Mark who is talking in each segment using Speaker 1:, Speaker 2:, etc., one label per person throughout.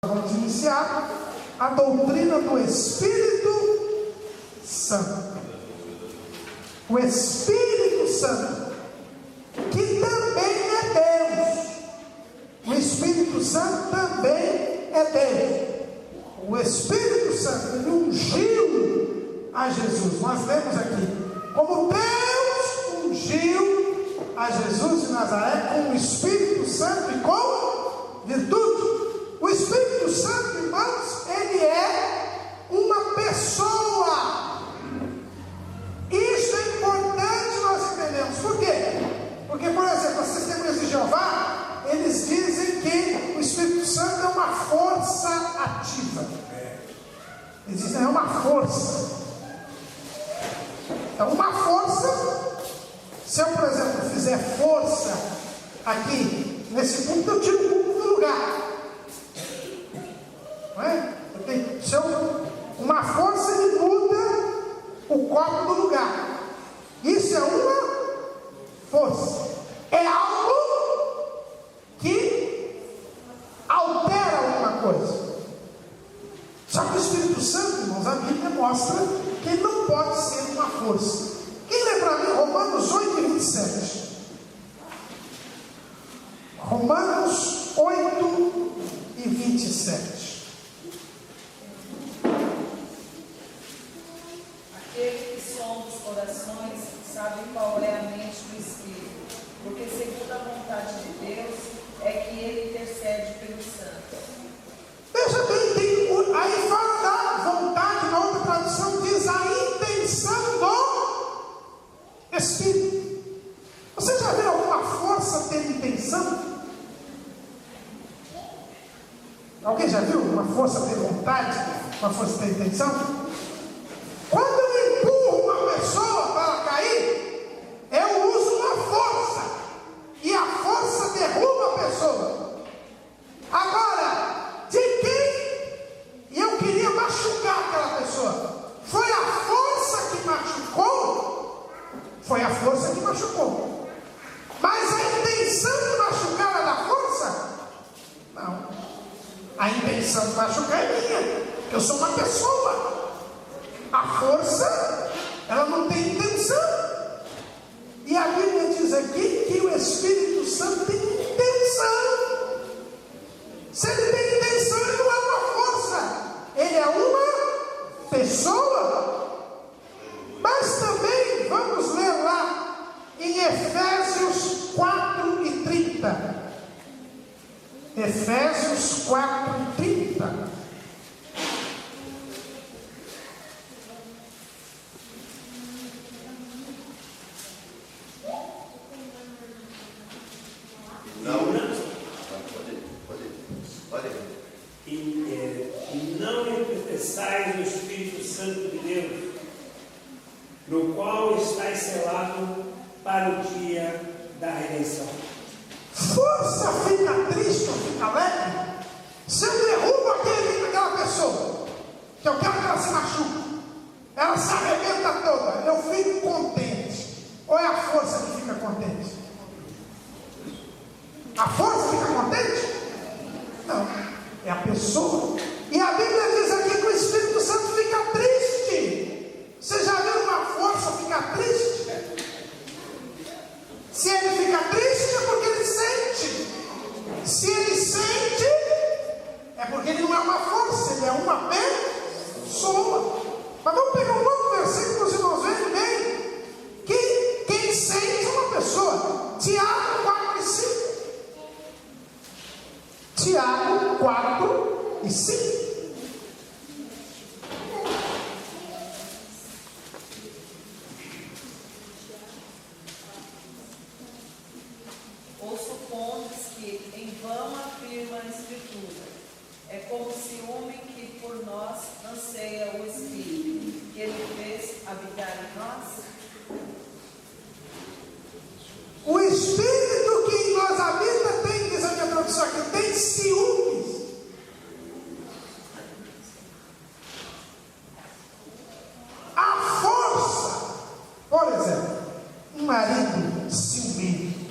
Speaker 1: Vamos iniciar a doutrina do Espírito Santo. O Espírito Santo, que também é Deus. O Espírito Santo também é Deus. O Espírito Santo, ele ungiu a Jesus. Nós lemos aqui, como Deus ungiu a Jesus de Nazaré com o Espírito Santo e com virtude. O Espírito Santo, irmãos, ele é uma pessoa. Isso é importante nós entendemos. Por quê? Porque, por exemplo, as Testemunhas de Jeová, eles dizem que o Espírito Santo é uma força ativa. Eles dizem que é uma força. Então, uma força, se eu, por exemplo, fizer força aqui, nesse ponto, eu tiro o cubo do lugar. Não é? Uma força que muda o copo do lugar. Isso é uma força. É algo que altera alguma coisa. Só que o Espírito Santo, irmãos, a Bíblia mostra que ele não pode ser uma força. Quem lê para mim Romanos 8 e 27? Romanos 8 e 27.
Speaker 2: Aquele que sonda os corações sabe qual é a mente do Espírito, porque segundo a vontade de Deus é que ele intercede pelos santos.
Speaker 1: Veja bem, aí fala da vontade, na outra tradução diz a intenção do Espírito. Você já viu alguma força ter intenção? Alguém já viu uma força ter vontade, uma força ter intenção? Quando eu empurro uma pessoa para ela cair, eu uso uma força, e a força derruba a pessoa. Agora, de quem eu queria machucar aquela pessoa? Foi a força que machucou? Foi a força que machucou. Mas a intenção de machucar é da força? Não. A intenção de machucar é minha. Eu sou uma pessoa. A força, ela não tem intenção. E a Bíblia diz aqui que o Espírito Santo tem intenção. Se ele tem intenção, ele não é uma força. Ele é uma pessoa. Mas também, vamos ler lá em Efésios 4 e 30. Efésios 4 e 30.
Speaker 3: E não entristeçais o Espírito Santo de Deus, no qual estáis selado para o dia da redenção.
Speaker 1: Força fica triste ou fica alegre se eu derrubo aquela pessoa, que eu quero que ela se machuque, ela se arrebenta toda, eu fico contente. Ou é a força que fica contente? A força fica contente? Não, é a pessoa. E a Bíblia diz aqui que o Espírito Santo fica triste. Você já viu uma força ficar triste? Se ele fica triste é porque ele sente. Se ele sente, é porque ele não é uma força, ele é uma pessoa. Mas vamos pegar um outro versículo para os irmãos verem bem. Quem sente é uma pessoa. Tiago 4 e 5. Tiago 4 e 5.
Speaker 2: Ou supondes que em vão afirma a Escritura, é como se o homem que por nós anseia o Espírito, que ele fez habitar em nós?
Speaker 1: O Espírito que em nós habita tem, diz a minha tradução aqui, tem ciúmes. A força, por exemplo, um marido ciumento.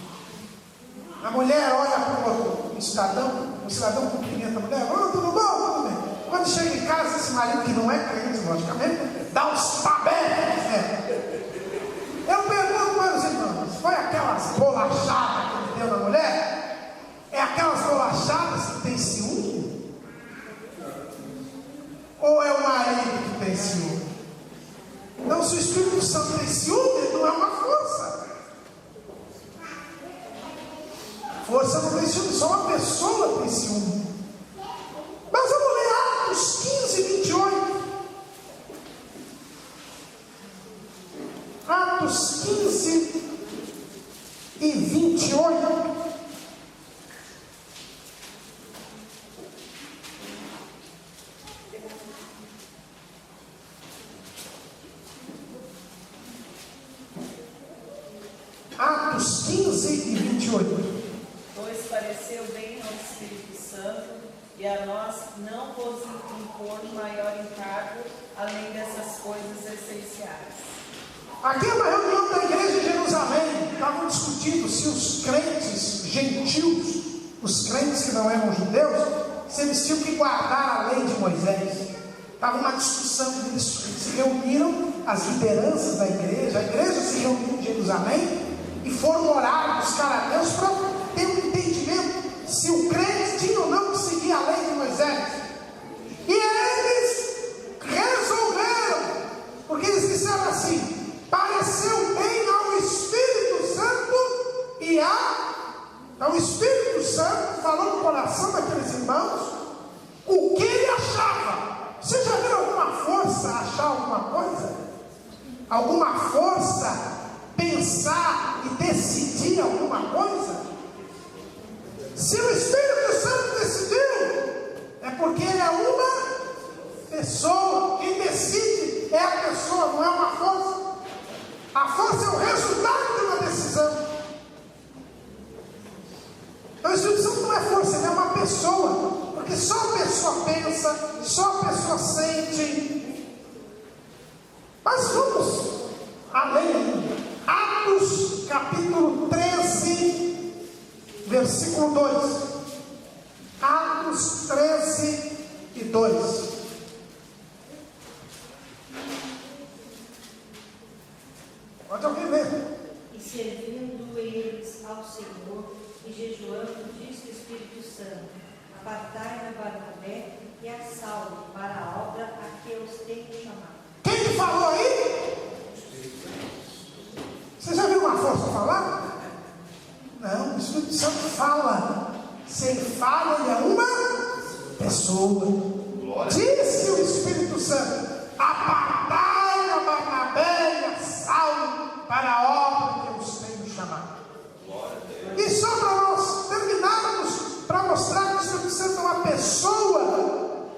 Speaker 1: A mulher olha para o outro, um cidadão cumprimenta a mulher, tudo bom? chega em casa, esse marido que não é crente, logicamente, dá uns tabéis, né? Eu pergunto para os irmãos, foi aquelas bolachadas que ele deu na mulher? É aquelas bolachadas que tem ciúme? Ou é o marido que tem ciúme? Então, se o Espírito Santo tem ciúme, não é uma força. Força não tem ciúme, só uma pessoa tem ciúme. Mas vamos ler Atos 15, 28. Atos 15 e 28. Atos 15 e 28.
Speaker 2: Pois pareceu bem ao Espírito Santo e a nós não vos impor maior encargo além dessas coisas essenciais.
Speaker 1: Aqui é uma reunião da igreja de Jerusalém. Estavam discutindo se os crentes gentios, os crentes que não eram judeus, se eles tinham que guardar a lei de Moisés. Estava uma discussão, eles se reuniram, as lideranças da igreja, a igreja se reuniu em Jerusalém e foram orar, buscar a Deus para ter um entendimento se o crente tinha ou não que seguir a lei de Moisés. E eles resolveram, porque eles disseram assim: pareceu bem ao Espírito Santo e então o Espírito Santo falou no coração daqueles irmãos o que ele achava. Você já viu alguma força achar alguma coisa? Alguma força pensar e decidir alguma coisa? Se o Espírito Santo decidiu, é porque ele é uma pessoa. Quem decide é a pessoa, não é uma força. A força é o resultado de uma decisão. Então o Espírito Santo não é força, ele é uma pessoa. Porque só a pessoa pensa, só a pessoa sente. Mas vamos além. Atos capítulo 13, versículo 2. Atos 13 e 2. Pode alguém ler?
Speaker 4: E servindo eles ao Senhor e jejuando, disse o Espírito Santo: apartai a Barnabé e a Saulo para a obra a que eu os tenho chamado.
Speaker 1: Quem que falou aí? Você já viu uma força falar? Não, o Espírito Santo fala. Se ele fala, ele é uma pessoa. Disse o Espírito Santo: apartai a Barnabé e a Saulo para a obra que eu os tenho chamado. E só para nós terminarmos, para mostrar que o Espírito Santo é uma pessoa,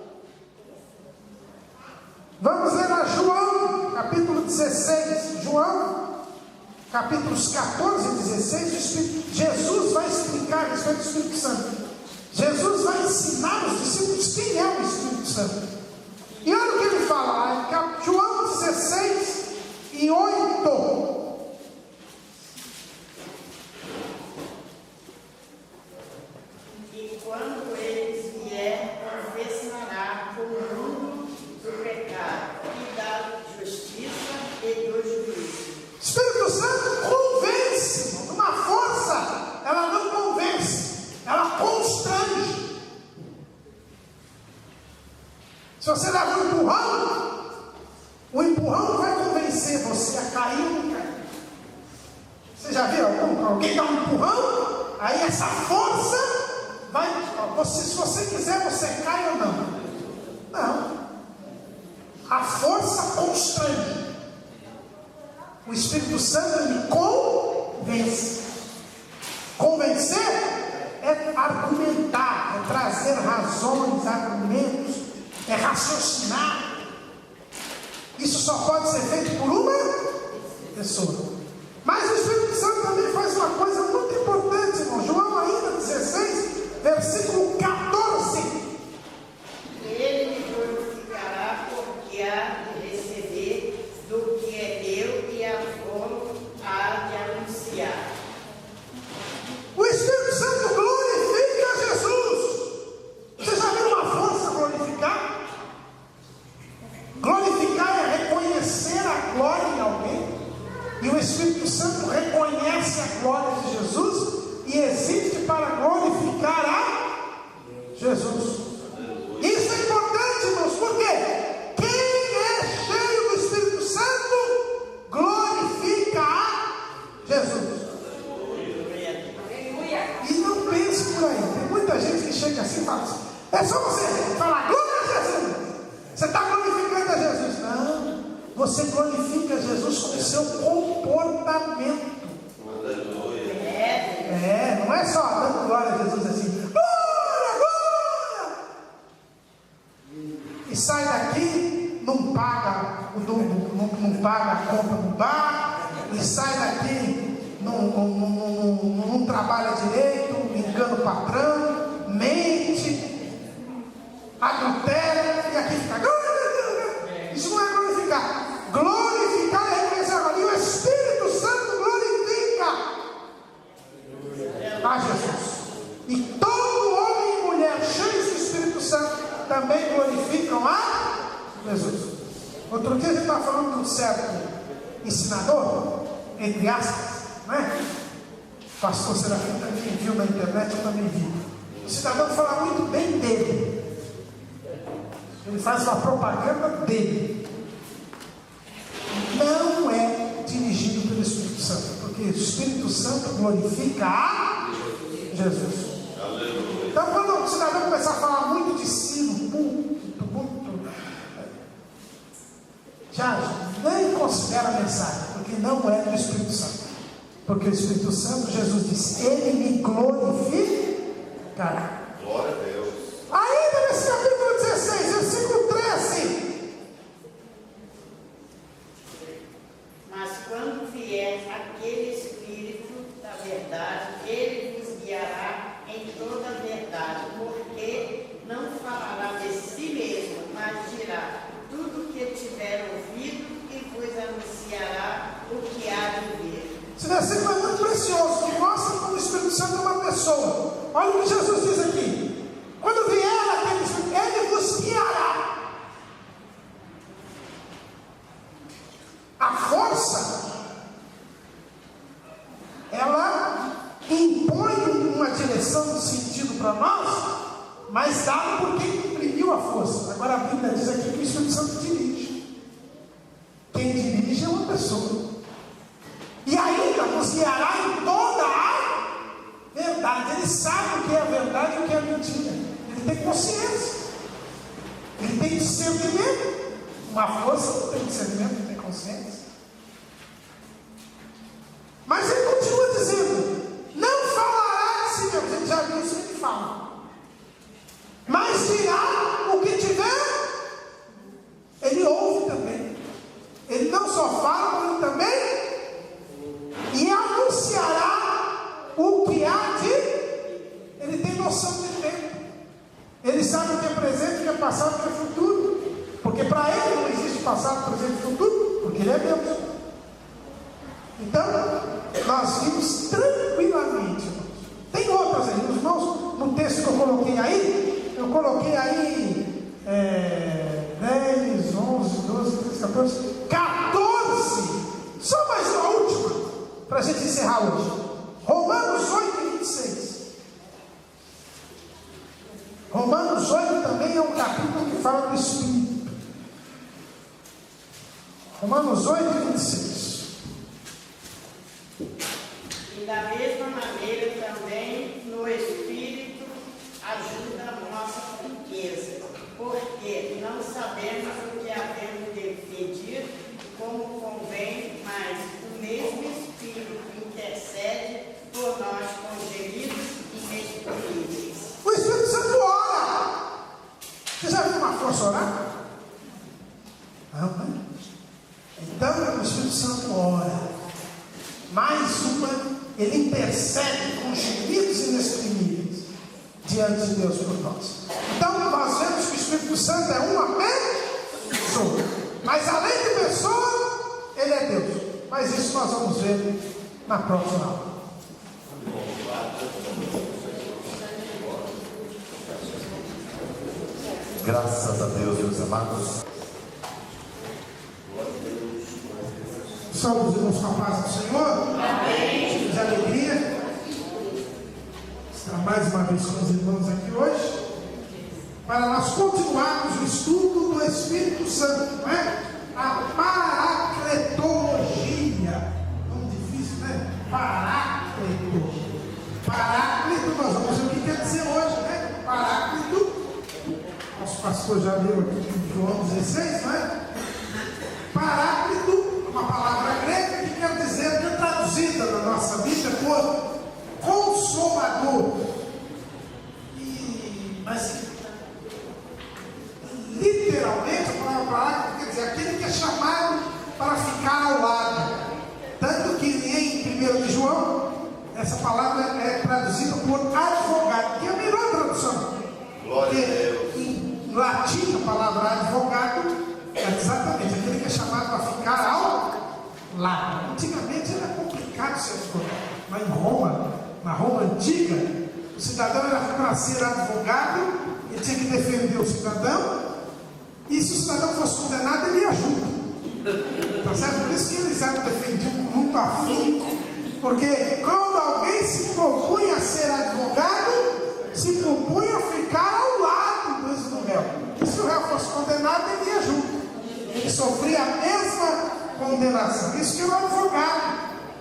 Speaker 1: vamos ler a João, capítulo 16. João, capítulos 14 e 16. Jesus vai explicar a respeito do Espírito Santo. Jesus vai ensinar os discípulos quem é o Espírito Santo. E olha o que ele fala lá em João 16 e 8.
Speaker 4: Quando eles vierem, confessará com o mundo do pecado e da justiça e do juízo.
Speaker 1: O Espírito Santo convence. Uma força, ela não convence, ela constrange. Se você der um empurrão, o empurrão não vai convencer você a cair ou não cair. Você já viu alguém dar um empurrão? Aí essa força vai, se você quiser, você cai ou não? Não. A força constrange. O Espírito Santo me convence. Convencer é argumentar, é trazer razões, argumentos, é raciocinar. Isso só pode ser feito por uma pessoa. Mas o Espírito Santo também faz uma coisa muito importante, irmão. João ainda 16, versículo 14.
Speaker 4: Ele me glorificará, porque há de receber do que é meu e a fome há de anunciar.
Speaker 1: O Espírito Santo glorifica Jesus. Você já viu uma força glorificar? Jesus. Isso é importante, irmãos, porque quem é cheio do Espírito Santo glorifica a Jesus. E não pense por aí. Tem muita gente que chega assim e fala assim: é só você falar glória a Jesus, você está glorificando a Jesus. Não, você glorifica a Jesus com o seu comportamento. Não é só dando glória a Jesus assim, glória, glória, e sai daqui, não paga a conta no bar, e sai daqui, não trabalha direito, engana o patrão, mente, adultera, e aqui fica glória. Isso não é glorificar. Glorificar é reconhecer agora. E o Espírito Santo glorifica a Jesus. E todo homem e mulher cheios do Espírito Santo também glorificam a Jesus. Outro dia a gente estava falando de um certo ensinador, entre aspas, não é? O pastor Serafim também viu na internet, eu também vi. O cidadão fala muito bem dele. Ele faz uma propaganda dele. Não é dirigido pelo Espírito Santo, porque o Espírito Santo glorifica a Jesus. Então, quando o cidadão começar a falar muito de si no púlpito, já nem considera a mensagem, porque não é do Espírito Santo. Porque o Espírito Santo, Jesus disse, ele me glorificará.
Speaker 5: Glória a Deus.
Speaker 1: Ainda nesse capítulo 16, versículo 13.
Speaker 6: Mas quando vier aquele Espírito da verdade, ele vos guiará em toda a verdade, porque não falará de si mesmo, mas dirá tudo o que tiver ouvido e vos anunciará o que há de vir.
Speaker 1: Esse versículo é muito precioso, que mostra como o Espírito Santo é uma pessoa. Olha o que Jesus diz aqui: quando vier aquele Espírito, ele vos guiará. A força, ela impõe uma direção de sentido para nós, mas dá por quem imprimiu a força. Agora a Bíblia diz aqui que o Espírito Santo dirige. Quem dirige é uma pessoa. E ainda nos guiará em toda a verdade. Ele sabe o que é a verdade e o que é a mentira. Ele tem consciência. Ele tem discernimento. Uma força não tem discernimento, não tem consciência. Mas ele continua dizendo: não falará de si mesmo. A gente já viu isso que ele fala. Mas dirá o que tiver. Ele ouve também. Ele não só fala, como também. E anunciará o que há de. Ele tem noção de tempo. Ele sabe o que é presente, o que é passado, o que é futuro. Porque para ele não existe passado, presente e futuro, porque ele é Deus. Então, nós vimos tranquilamente, irmãos. Tem outras aí, irmãos, no texto que eu coloquei aí 10, 11, 12, 13, 14, 14. Só mais uma última, para a gente encerrar hoje. Romanos 8 e 26. Romanos 8 também é um capítulo que fala do Espírito. Romanos 8 e 26.
Speaker 6: E da mesma maneira também no Espírito ajuda a nossa riqueza, porque não sabemos o que havemos de pedir como convém, mas o mesmo Espírito intercede por nós com gemidos inexprimíveis.
Speaker 1: O Espírito Santo ora. Você já viu uma força orar? Não, né? Então o Espírito Santo ora. Mais uma, ele intercede com gemidos inexprimíveis diante de Deus por nós. Então nós vemos que o Espírito Santo é uma pessoa. Mas além de pessoa, ele é Deus. Mas isso nós vamos ver na próxima aula.
Speaker 5: Graças a Deus, meus amados.
Speaker 1: Somos irmãos com a paz do Senhor. Amém. De alegria. Estar mais uma vez com os irmãos aqui hoje. para nós continuarmos o estudo do Espírito Santo, não é? A paracletologia. Tão difícil, né? Paráclito. Paráclito, nós vamos ver o que quer dizer hoje, né? Paráclito. Nosso pastor já leu aqui em João 16, não é? Paráclito, uma palavra grega que quer dizer, que é traduzida na nossa Bíblia por consolador. Mas literalmente a palavra paráclito quer dizer aquele que é chamado para ficar ao lado. Tanto que em 1 de João, essa palavra é traduzida por advogado, que é a melhor tradução.
Speaker 5: Glória a Deus.
Speaker 1: Em latim, a palavra advogado é exatamente aquele que é chamado para ficar ao lado. Antigamente era complicado ser advogado. Mas em Roma, na Roma antiga, o cidadão era para ser advogado, ele tinha que defender o cidadão, e se o cidadão fosse condenado, ele ia junto. Tá certo? Por isso que eles eram defendidos muito afinco, porque quando alguém se propunha a ser advogado, se propunha a ficar ao lado do réu. E se o réu fosse condenado, ele ia junto. Ele sofria a mesma condenação. Isso que era o advogado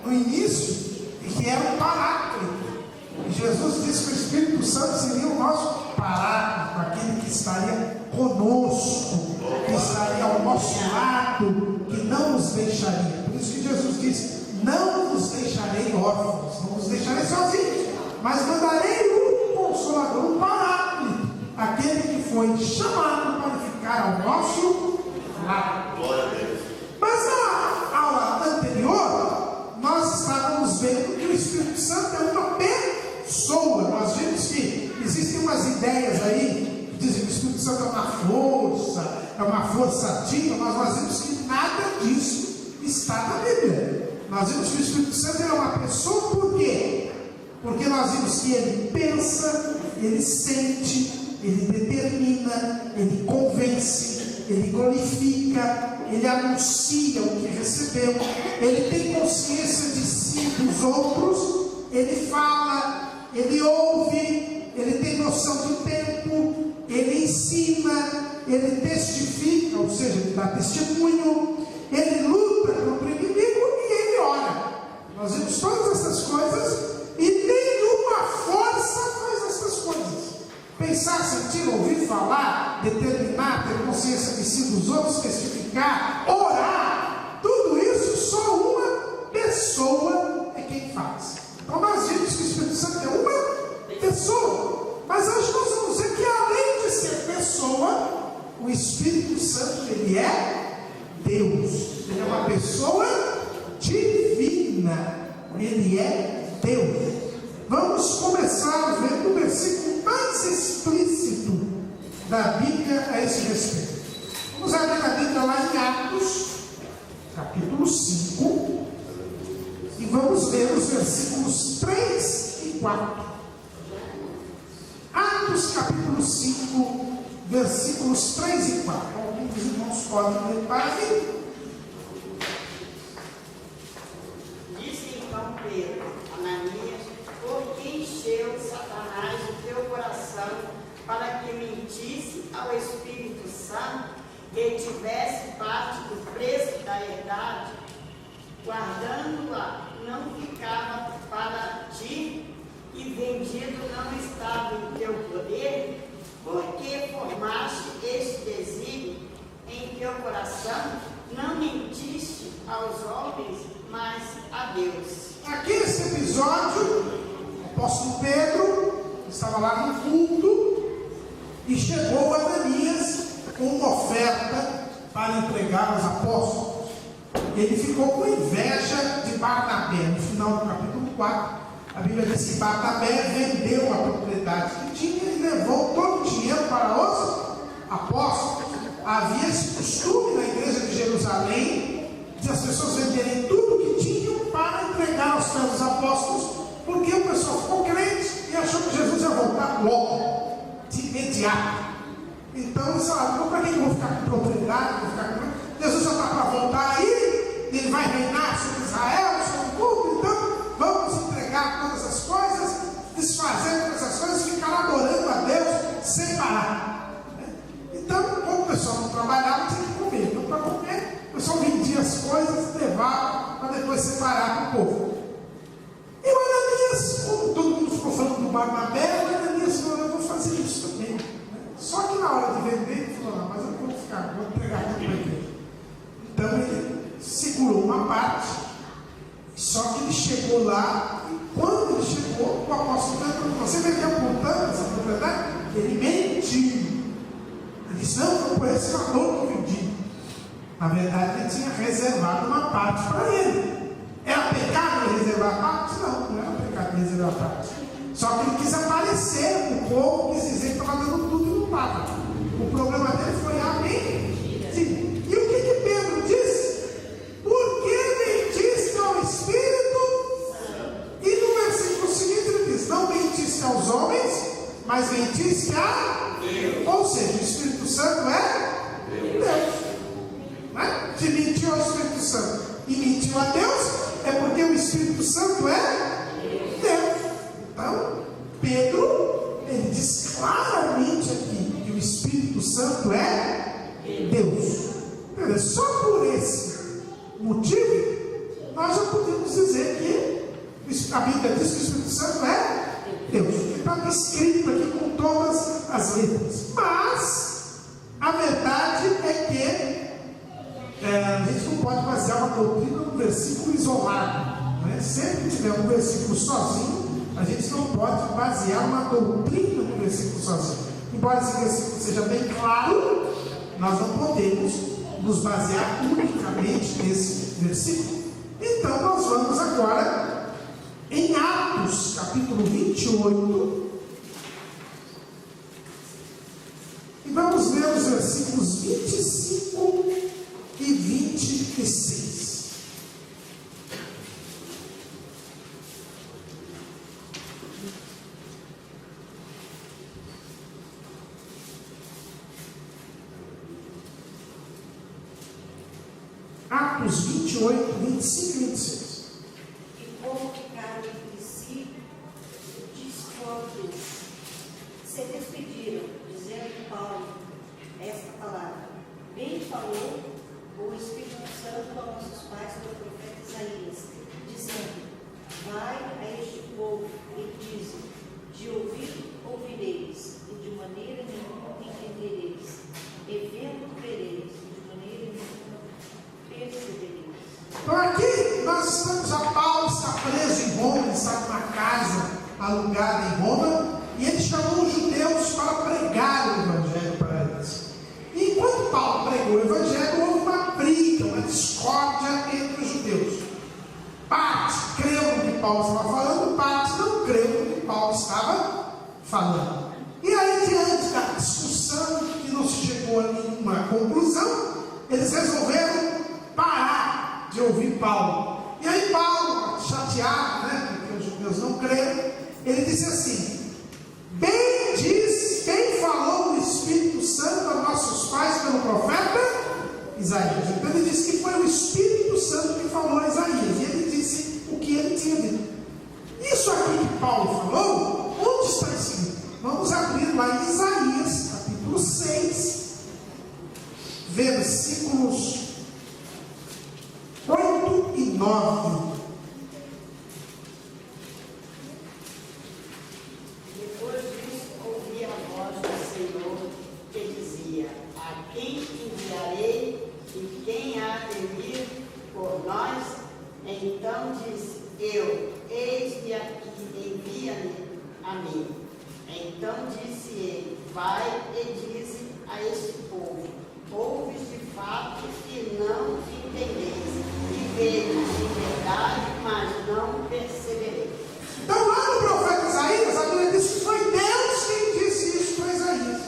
Speaker 1: no início, e que era um paráclito. E Jesus disse que o Espírito Santo seria o nosso paráclito, aquele que estaria conosco, que estaria ao nosso lado, que não nos deixaria. Por isso que Jesus disse: não vos deixarei órfãos, não vos deixarei sozinhos, mas mandarei um consolador, um paráclito, aquele que foi chamado para ficar ao nosso lado.
Speaker 5: Glória a Deus.
Speaker 1: Mas na aula anterior, nós estávamos vendo que o Espírito Santo é uma pessoa. Nós vimos que existem umas ideias aí que dizem que o Espírito Santo é uma força ativa, mas nós vimos que nada disso está na Bíblia. Nós vimos que o Espírito Santo é uma pessoa, por quê? Porque nós vimos que ele pensa, ele sente, ele determina, ele convence, ele glorifica, ele anuncia o que recebeu, ele tem consciência de si e dos outros, ele fala, ele ouve, ele tem noção de tempo, ele ensina, ele testifica, ou seja, ele dá testemunho, ele luta contra o inimigo e ele ora. Nós vimos todas essas coisas e nenhuma força faz essas coisas. Pensar, sentir, ouvir, falar, determinar, ter consciência de si dos outros, testificar, orar, tudo isso só uma pessoa é quem faz. Então nós vimos que o Espírito Santo é uma pessoa, mas hoje nós vamos ver que além de ser pessoa, o Espírito Santo ele é Deus. Ele é uma pessoa divina, ele é Deus. Vamos começar vendo o versículo mais explícito da Bíblia a esse respeito. Vamos abrir a Bíblia lá em Atos, capítulo 5, e vamos ver os versículos 3 e 4. Atos, capítulo 5, versículos 3 e 4. Alguns irmãos podem ler para mim.
Speaker 6: Disse então Pedro, Ananias: por que encheu Satanás o teu coração para que mentisse ao Espírito Santo que tivesse parte do preço da herdade? Guardando-a não ficava para ti, e vendido não estava em teu poder? Porque formaste este desígnio em teu coração, não mentiste aos homens, mas a Deus.
Speaker 1: Aqui nesse episódio, o apóstolo Pedro estava lá no culto e chegou Ananias com uma oferta para entregar aos apóstolos. Ele ficou com inveja de Barnabé. No final do capítulo 4, a Bíblia diz que Barnabé vendeu a propriedade que tinha e levou todo o dinheiro para os apóstolos. Havia esse costume na igreja de Jerusalém de as pessoas venderem tudo que tinham para entregar aos pés dos apóstolos, porque o pessoal ficou crente e achou que Jesus ia voltar logo, de imediato. Então eles falaram: para que eu vou ficar com propriedade? Jesus já está para voltar aí, ele vai reinar sobre Israel, sobre o povo, então vamos entregar todas as coisas, desfazer todas as coisas e ficar adorando a Deus sem parar. vou entregar tudo para a igreja. Então ele segurou uma parte, só que ele chegou lá, e quando ele chegou, o apóstolo Pedro, você vê que apontando essa propriedade, ele mentiu. Ele disse, não, foi por esse valor que eu vendi. Na verdade, ele tinha reservado uma parte para ele. Era pecado ele reservar a parte? Não era pecado ele reservar a parte. Só que ele quis aparecer com o povo, quis dizer que estava dando tudo e não estava. O problema dele foi a mentira. Sim. E o que Pedro disse? Por que mentiste ao Espírito? E no versículo seguinte ele diz, não mentiste aos homens, mas mentiste a Deus. Ou seja, o Espírito Santo é Deus. Né? Se mentiu ao Espírito Santo e mentiu a Deus, é porque o Espírito Santo é Deus. Então, Pedro, ele diz claramente aqui que o Espírito Santo é Deus. Entendeu? Só por esse motivo, nós já podemos dizer que a Bíblia diz que o Espírito Santo é Deus. Está escrito aqui com todas as letras. Mas, a verdade é que a gente não pode basear uma doutrina num versículo isolado. Né? Sempre que tiver um versículo sozinho, a gente não pode basear uma doutrina num versículo sozinho. Embora esse versículo seja bem claro, nós não podemos nos basear unicamente nesse versículo. Então nós vamos agora em Atos, capítulo 28, e vamos ler os versículos 25 e 26. Atos 28, 25 e 26.
Speaker 4: E como ficaram entre si discórdios, se despediram, dizendo Paulo esta palavra: bem falou o Espírito Santo a nossos pais pelo profeta Isaías, dizendo: vai a este povo e dize, de ouvir ouvireis, e de maneira nenhuma entendereis, e vendo vereis, e de maneira nenhuma percebereis.
Speaker 1: Então aqui nós estamos, a Paulo está preso em Roma, ele está numa casa alugada em Roma, e ele chamou os judeus para pregar o Evangelho para eles. E enquanto Paulo pregou o Evangelho, houve uma briga, uma discórdia entre os judeus. Parte creu no que Paulo estava falando, parte não creu no que Paulo estava falando. E aí, diante da discussão que não se chegou a nenhuma conclusão, eles resolveram parar de ouvir Paulo. E aí Paulo, chateado, né, porque os judeus não creram, ele disse assim: bem falou o Espírito Santo a nossos pais pelo profeta Isaías. Então ele disse que foi o Espírito Santo que falou a Isaías, e ele disse o que ele tinha dito. Isso aqui que Paulo falou, onde está escrito? Vamos abrir lá em Isaías, capítulo 6, versículos 8 e 9.
Speaker 6: Depois disso, ouvi a voz do Senhor que dizia: a quem enviarei e quem há de vir por nós? Então disse eu: eis-me aqui, envia-me a mim. Então disse ele: vai e dize a este povo: ouves de fato e não entendeis, e vedes de verdade, mas não percebereis.
Speaker 1: Então lá no profeta Isaías, a Bíblia diz que foi Deus quem disse isso para Isaías.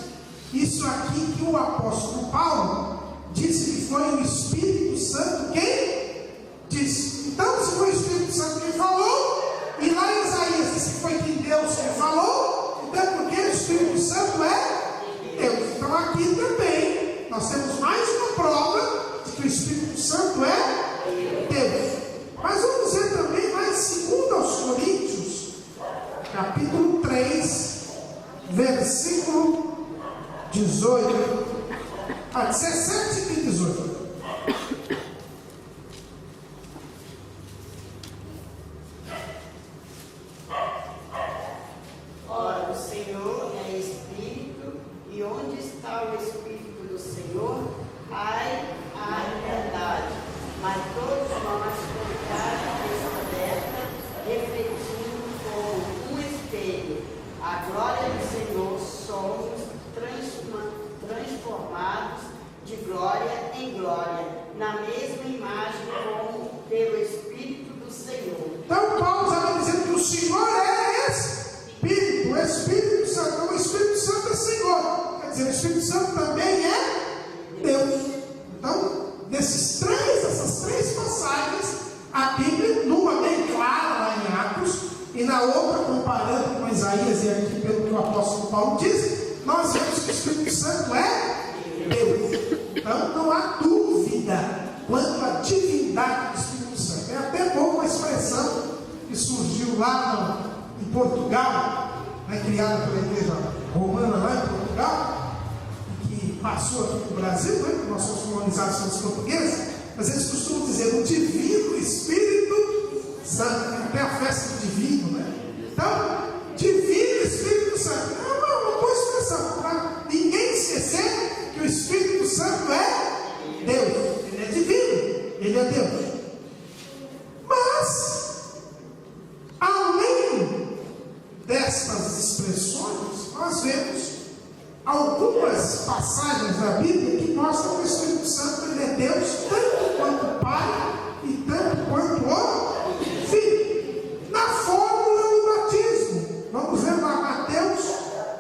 Speaker 1: Isso aqui que o apóstolo Paulo disse que foi o Espírito Santo quem disse. Então, se foi o Espírito Santo quem falou, e lá em Isaías disse que foi quem Deus quem falou, então porque o Espírito Santo é Deus. Então aqui também nós temos mais uma prova de que o Espírito Santo é Deus. Mas vamos ver também mais 2 aos Coríntios, capítulo 3, versículo 18, 17 e 18.
Speaker 6: Ora, o Senhor é Espírito, e onde está o Espírito do Senhor,
Speaker 1: Espírito Santo também é Deus. Então, essas três passagens, a Bíblia, numa bem clara lá em Atos, e na outra, comparando com Isaías, e aqui pelo que o apóstolo Paulo diz, nós vemos que o Espírito Santo é Deus. Então, não há dúvida quanto à divindade do Espírito Santo. É até boa uma expressão que surgiu lá em Portugal, criada pela igreja romana lá em Portugal, que passou aqui no Brasil, né? Nós somos colonizados pelos portugueses, mas eles costumam dizer o Divino Espírito Santo. Tem a festa do divino, né? Então, Divino Espírito Santo é uma boa expressão para ninguém esquecer que o Espírito Santo é Deus. Ele é divino, ele é Deus. Mas, além destas expressões, nós vemos algumas passagens da Bíblia que mostram que o Espírito Santo ele é Deus tanto quanto o Pai e tanto quanto o Filho. Na fórmula do batismo, vamos ver lá Mateus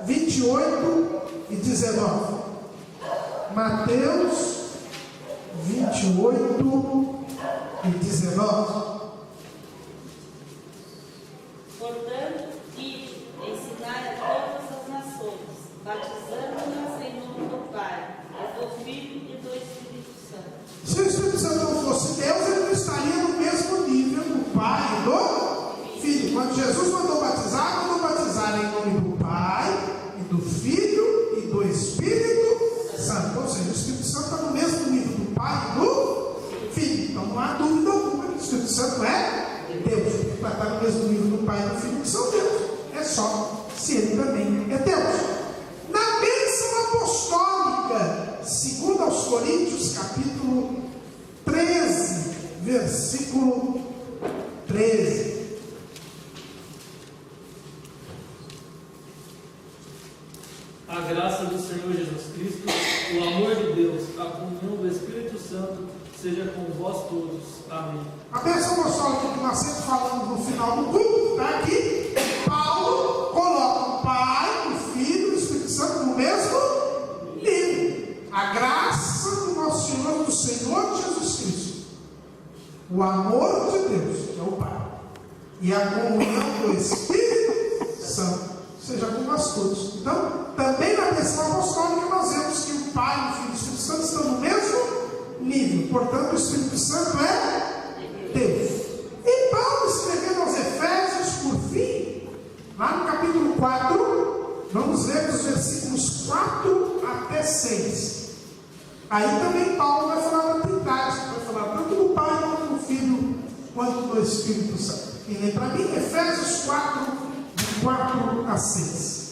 Speaker 1: 28 e 19. Mateus 28 e 19.
Speaker 7: Portanto, ide, ensinai a todas as nações, batizando-nas em nome do Pai, e do Filho e do Espírito Santo.
Speaker 1: Se o Espírito Santo não fosse Deus, ele não estaria no mesmo nível do Pai e do Filho. Quando Jesus mandou batizar em nome do Pai, e do Filho e do Espírito Santo. Ou seja, o Espírito Santo está no mesmo nível do Pai e do Filho. Então não há dúvida alguma que o Espírito Santo é Deus. Para estar no mesmo nível do Pai e do Filho, que são Deus. É só se ele também é Deus. Na bênção apostólica, segundo aos Coríntios, capítulo 13, versículo 13.
Speaker 8: A graça do Senhor Jesus Cristo, o amor de Deus, a comunhão do Espírito Santo, seja com vós todos. Amém.
Speaker 1: A bênção apostólica que nós sempre falamos no final do culto, está aqui. Paulo coloca o Pai, o Filho e o Espírito Santo no mesmo nível. A graça do nosso Senhor, do Senhor Jesus Cristo, o amor de Deus, que é o Pai, e a comunhão do Espírito Santo seja com nós todos. Então, também na bênção apostólica nós vemos que o Pai, o Filho e o Espírito Santo estão no mesmo nível. Portanto, o Espírito Santo é Deus. E Paulo, escrevendo aos Efésios, por fim, lá no capítulo 4, vamos ver os versículos 4 até 6. Aí também Paulo vai falar da Trindade, vai falar tanto do Pai, quanto do Filho, quanto do Espírito Santo. E lê para mim Efésios 4, de 4 a 6.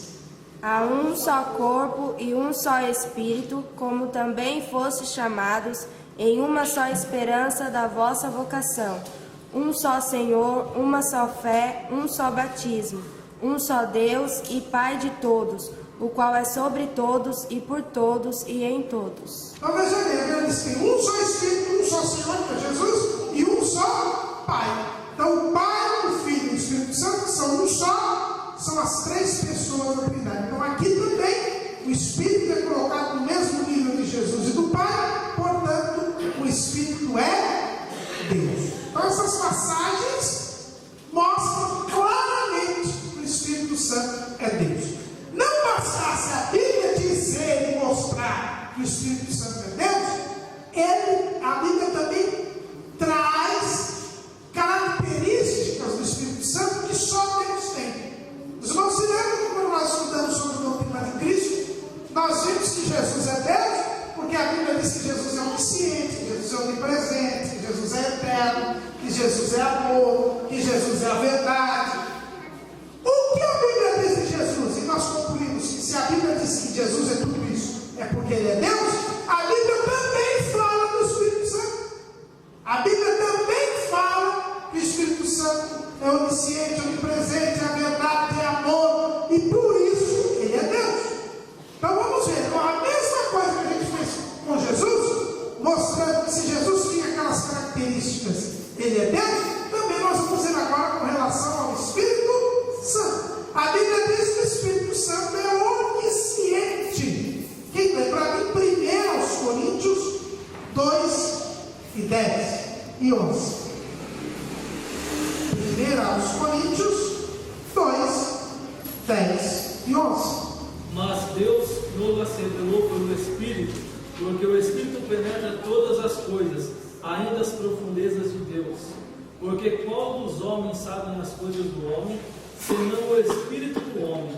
Speaker 9: Há um só corpo e um só Espírito, como também fostes chamados em uma só esperança da vossa vocação. Um só Senhor, uma só fé, um só batismo. Um só Deus e Pai de todos, o qual é sobre todos e por todos e em todos.
Speaker 1: Então veja bem, eles têm um só Espírito, um só Senhor, que é Jesus, e um só Pai. Então o Pai, o Filho e o Espírito Santo são um só, são as três pessoas da Trindade. Então aqui também o Espírito é colocado no mesmo nível de Jesus e do Pai, portanto o Espírito é Deus. Então essas passagens mostram claramente que o Espírito Santo é Deus. Não bastasse a Bíblia dizer e mostrar que o Espírito Santo é Deus, a Bíblia também traz características do Espírito Santo que só Deus tem. Os irmãos se lembram quando nós estudamos sobre a doutrina de Cristo, nós vimos que Jesus é Deus, porque a Bíblia diz que Jesus é onisciente, que Jesus é onipresente, que Jesus é eterno, que Jesus é amor, que Jesus é a verdade. O que a Bíblia diz de Jesus? E nós concluímos que se a Bíblia diz que Jesus é tudo isso, é porque Ele é Deus. A Bíblia também fala do Espírito Santo. A Bíblia também fala que o Espírito Santo é onisciente, onipresente, é a verdade, é amor, e por isso Ele é Deus. Então vamos ver, a mesma coisa que a gente fez com Jesus, mostrando que se Jesus tinha aquelas características, Ele é Deus, também nós vamos ver agora com relação ao Espírito Santo. A Bíblia diz que o Espírito Santo é onisciente. Quem 10 e 11. 1 Coríntios 2, 10 e 11.
Speaker 8: Mas Deus nos revelou pelo Espírito, porque o Espírito penetra todas as coisas, ainda as profundezas de Deus. Porque qual dos homens sabem as coisas do homem, senão o Espírito do homem,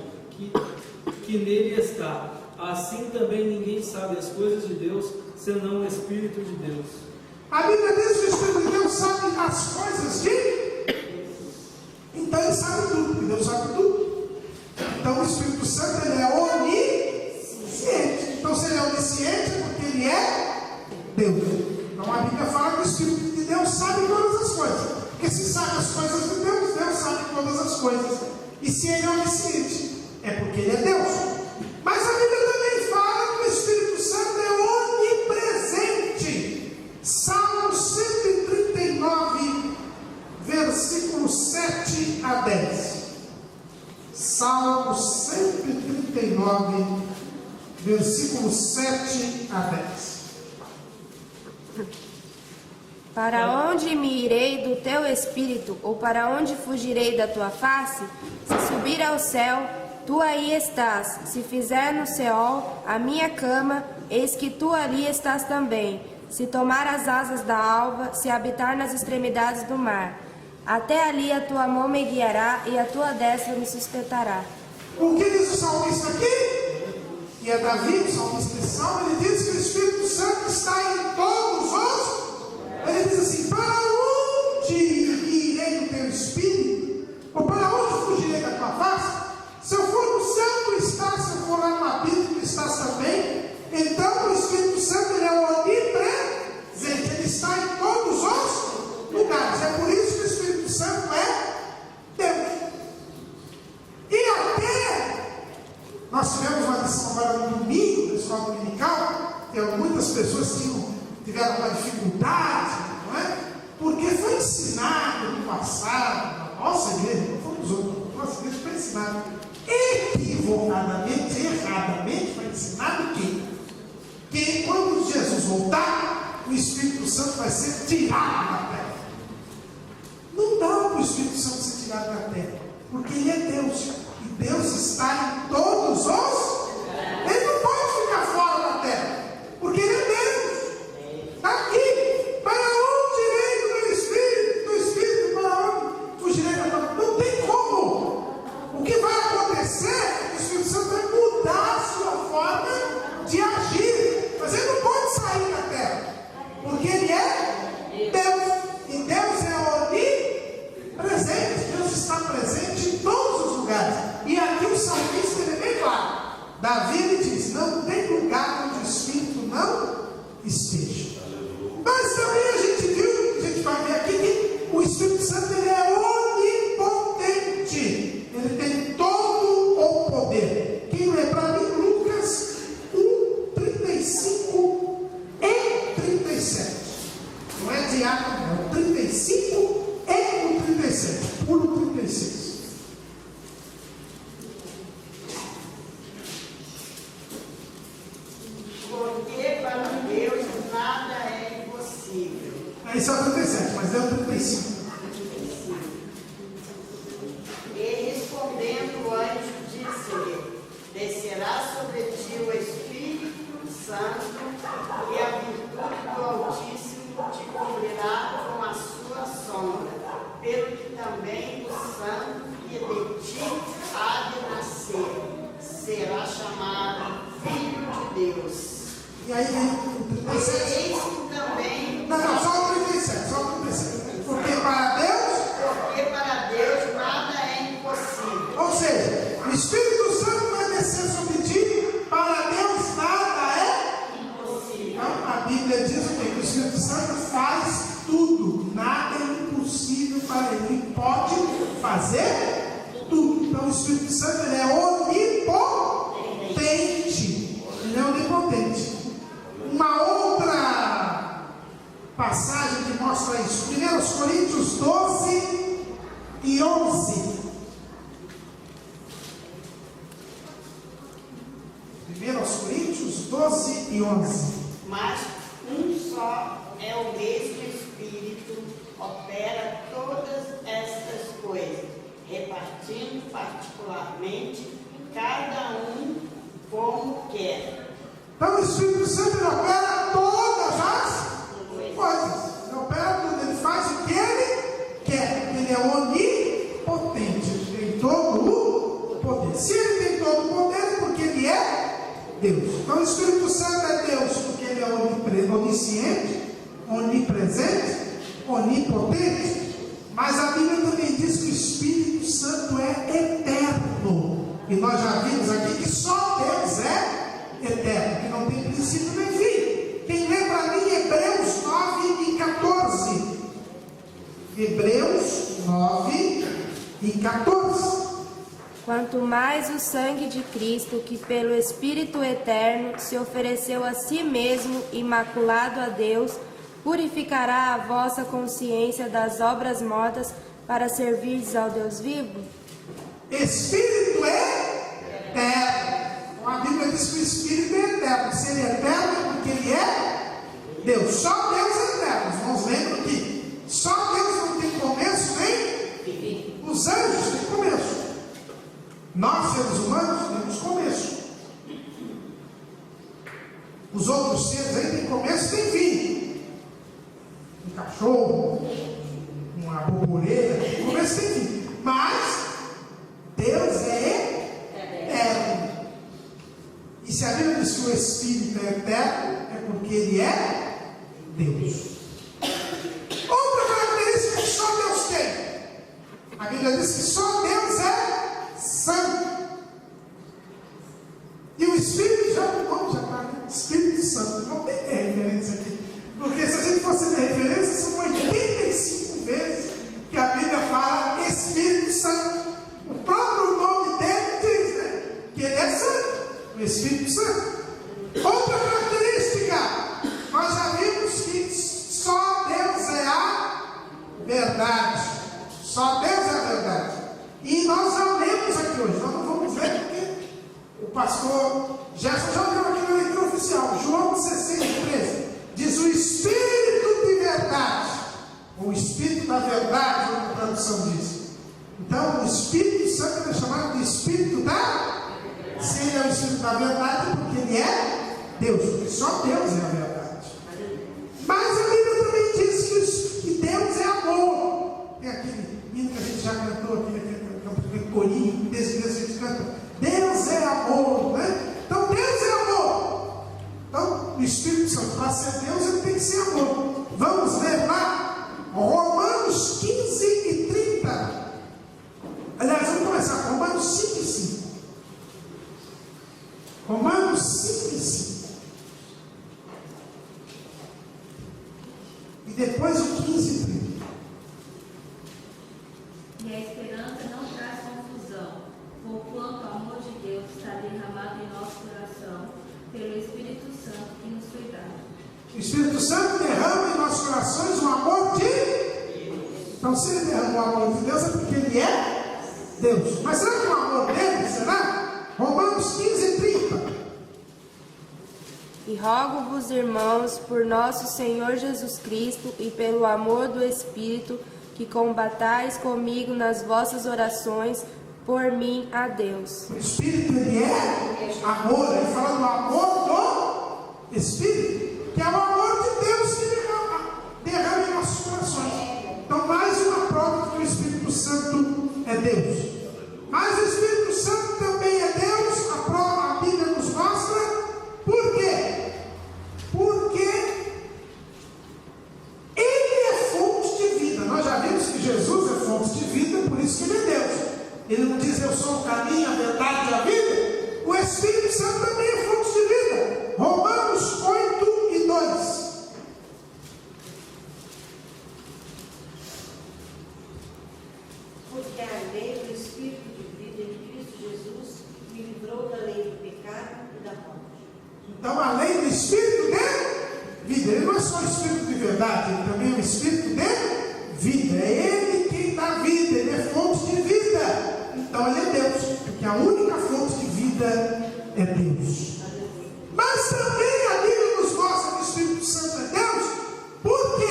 Speaker 8: que nele está? Assim também ninguém sabe as coisas de Deus, senão o Espírito de Deus.
Speaker 1: A Bíblia diz que o Espírito de Deus sabe as coisas de... Então ele sabe tudo, e Deus sabe tudo. Então o Espírito Santo, ele é onisciente. Então se ele é onisciente é porque ele é Deus. Então a Bíblia fala que o Espírito de Deus sabe todas as coisas. Porque se sabe as coisas de Deus, Deus sabe todas as coisas. E se ele é onisciente, é porque ele é Deus. Mas a Bíblia também fala que o Espírito Santo é onipresente. Salmo 139, versículos 7 a 10. Salmo 139, versículos 7 a 10.
Speaker 9: Para onde me irei do teu espírito, ou para onde fugirei da tua face? Se subir ao céu, tu aí estás. Se fizer no Seol a minha cama, eis que tu ali estás também. Se tomar as asas da alva, se habitar nas extremidades do mar, até ali a tua mão me guiará e a tua destra me sustentará.
Speaker 1: O que diz o salmista aqui? E é Davi, o salmista de Salmo, ele diz que o Espírito Santo está em todos os... Ele diz assim, para onde irei do teu Espírito? Ou para onde fugirei da tua face? Se eu for no céu, tu estás. Se eu for lá no abismo, tu estás também. Então o Espírito Santo, ele é onipresente. Ele está em todos os lugares. É por isso que o Espírito Santo é Deus. E até nós tivemos uma lição agora no domingo, na escola dominical, que muitas pessoas tiveram uma dificuldade, não é? Porque foi ensinado no passado, na nossa igreja, não fomos outros, na nossa igreja foi ensinado equivocadamente, erradamente, foi ensinado que quando Jesus voltar, o Espírito Santo vai ser tirado da terra. Não dá para o Espírito Santo ser tirado da terra, porque ele é Deus, e Deus está em todos os... Ele não pode ficar fora da terra, porque ele é Deus. Aqui, para onde irei do meu Espírito? Do Espírito, para onde fugirei da tua... Não tem como. O que vai acontecer é que o Espírito Santo vai mudar a sua forma de agir. Mas ele não pode sair da terra, porque ele é Deus. E Deus é onipresente. Deus está presente em todos os lugares. E aqui o salmista, ele é bem claro. Davi, ele diz, não tem lugar onde o Espírito não esteja. Mas também a gente viu, a gente vai ver aqui que o Espírito Santo, ele é onipotente. Ele tem todo o poder. Quem lê para mim, Lucas 1:35 e 37. Não é diácono, é o 35 e o 37. Pulo 36.
Speaker 6: Porque para Deus nada é impossível.
Speaker 1: Esse é o 37, mas é o 35.
Speaker 6: E respondendo o anjo, disse-lhe: descerá sobre ti o Espírito Santo, e a virtude do Altíssimo te cobrirá com a sua sombra, pelo que também o Santo que de ti há de nascer será chamado Filho de Deus.
Speaker 1: E aí vem o 37.
Speaker 6: Eis que também...
Speaker 1: Não, só o 37, só o 37. Porque para Deus
Speaker 6: nada é impossível.
Speaker 1: Ou seja, o Espírito Santo vai descer sobre ti, para Deus nada é impossível. Então, a Bíblia diz o quê? Que o Espírito Santo faz tudo, nada é impossível para ele, ele pode fazer tudo. Então o Espírito Santo, ele é onipotente, ele é onipotente. Uma outra passagem que mostra isso, 1 Coríntios 12 e 11. 1 Coríntios 12 e 11.
Speaker 6: Mas um só é o o mesmo Espírito opera todas estas coisas, repartindo particularmente cada um como quer.
Speaker 1: Então o Espírito Santo ele opera todas as coisas. Ele opera tudo, ele faz o que ele quer. Ele é onipotente, ele tem todo o poder. Se ele tem todo o poder, é porque ele é Deus. Então o Espírito Santo é Deus porque ele é onisciente, onipresente, onipotente. Mas a Bíblia também diz que o Espírito Santo é eterno. E nós já vimos aqui que só Deus é eterno, que não tem princípio nem fim. Quem lê para mim Hebreus 9 e 14. Hebreus 9 e 14.
Speaker 9: Quanto mais o sangue de Cristo, que pelo Espírito Eterno se ofereceu a si mesmo, imaculado a Deus, purificará a vossa consciência das obras mortas para servires ao Deus vivo?
Speaker 1: Espírito é eterno. Então a Bíblia diz que o Espírito é eterno. Se ele é eterno é porque ele é Deus. Só Deus é eterno. Os irmãos lembram que só Deus não tem começo nem os anjos têm começo. Nós, seres humanos, temos começo. Os outros seres aí têm começo e têm fim. Um cachorro, uma borboleta, tem começo e tem fim. Mas Deus é eterno. E se a Bíblia diz que o Espírito é eterno, é porque ele é Deus. Outra característica que só Deus tem. A Bíblia diz que só Deus é santo. E o Espírito já está Espírito Santo. Não tem referência aqui. Porque se a gente fosse ter referência, são 85 vezes que a Bíblia fala Espírito Santo. O próprio nome dele diz, né, que ele é santo. O Espírito Santo. Outra característica, nós já vimos que só Deus é a verdade. Só Deus é a verdade. E nós já lemos aqui hoje, nós não vamos ver porque o pastor Gerson já leu aqui na leitura oficial, João 16:13, diz o Espírito de verdade, ou o Espírito da verdade, como a tradução diz. Então, o Espírito Santo é chamado de Espírito da... Se ele é o Espírito da verdade, porque ele é Deus, porque só Deus é a verdade. Mas a Bíblia também diz que Deus é amor. Tem aquele hino que a gente já cantou aqui, aquele corinho, desse a gente canta, Deus é amor, né? Então Deus é amor. Então o Espírito Santo, para ser Deus, ele tem que ser amor. Vamos ler lá Romanos 15 e 30. Aliás, vamos começar com Romanos 5 e 5. Romanos 5 e 5. E depois o 15 e 30.
Speaker 7: E a esperança não traz confusão, porquanto o amor de Deus está derramado em nosso coração, pelo Espírito Santo que nos foi dado.
Speaker 1: O Espírito Santo derrama em nossos corações o amor de Deus. Então, se ele derrama o amor de Deus, é porque ele é Deus. Mas será que o amor dele, será? Romanos 15 e 30.
Speaker 9: E rogo-vos, irmãos, por nosso Senhor Jesus Cristo e pelo amor do Espírito, que combatais comigo nas vossas orações por mim a Deus.
Speaker 1: O Espírito, ele é amor. Ele fala do amor do Espírito, que é o amor de Deus que derrama em nossos corações. Então, mais uma prova que o Espírito Santo é Deus. Mas o Espírito Santo também é Deus. A Bíblia nos mostra. Por quê? Porque ele é fonte de vida. Nós já vimos que Jesus é fonte de vida, por isso que ele é Deus. Ele não diz eu sou o caminho, a verdade e a vida. O Espírito Santo também é fonte de vida. Romanos 8 e 2.
Speaker 4: Porque a lei do Espírito de vida em Cristo Jesus me livrou da lei do pecado e da morte.
Speaker 1: Então a lei do Espírito de vida, ele não é só o Espírito de verdade, ele também é o Espírito de vida. É ele quem dá vida, ele é fonte de vida. Então ele é Deus, porque a única fonte de vida é Deus. Mas também a Bíblia nos mostra que o Espírito Santo é Deus, porque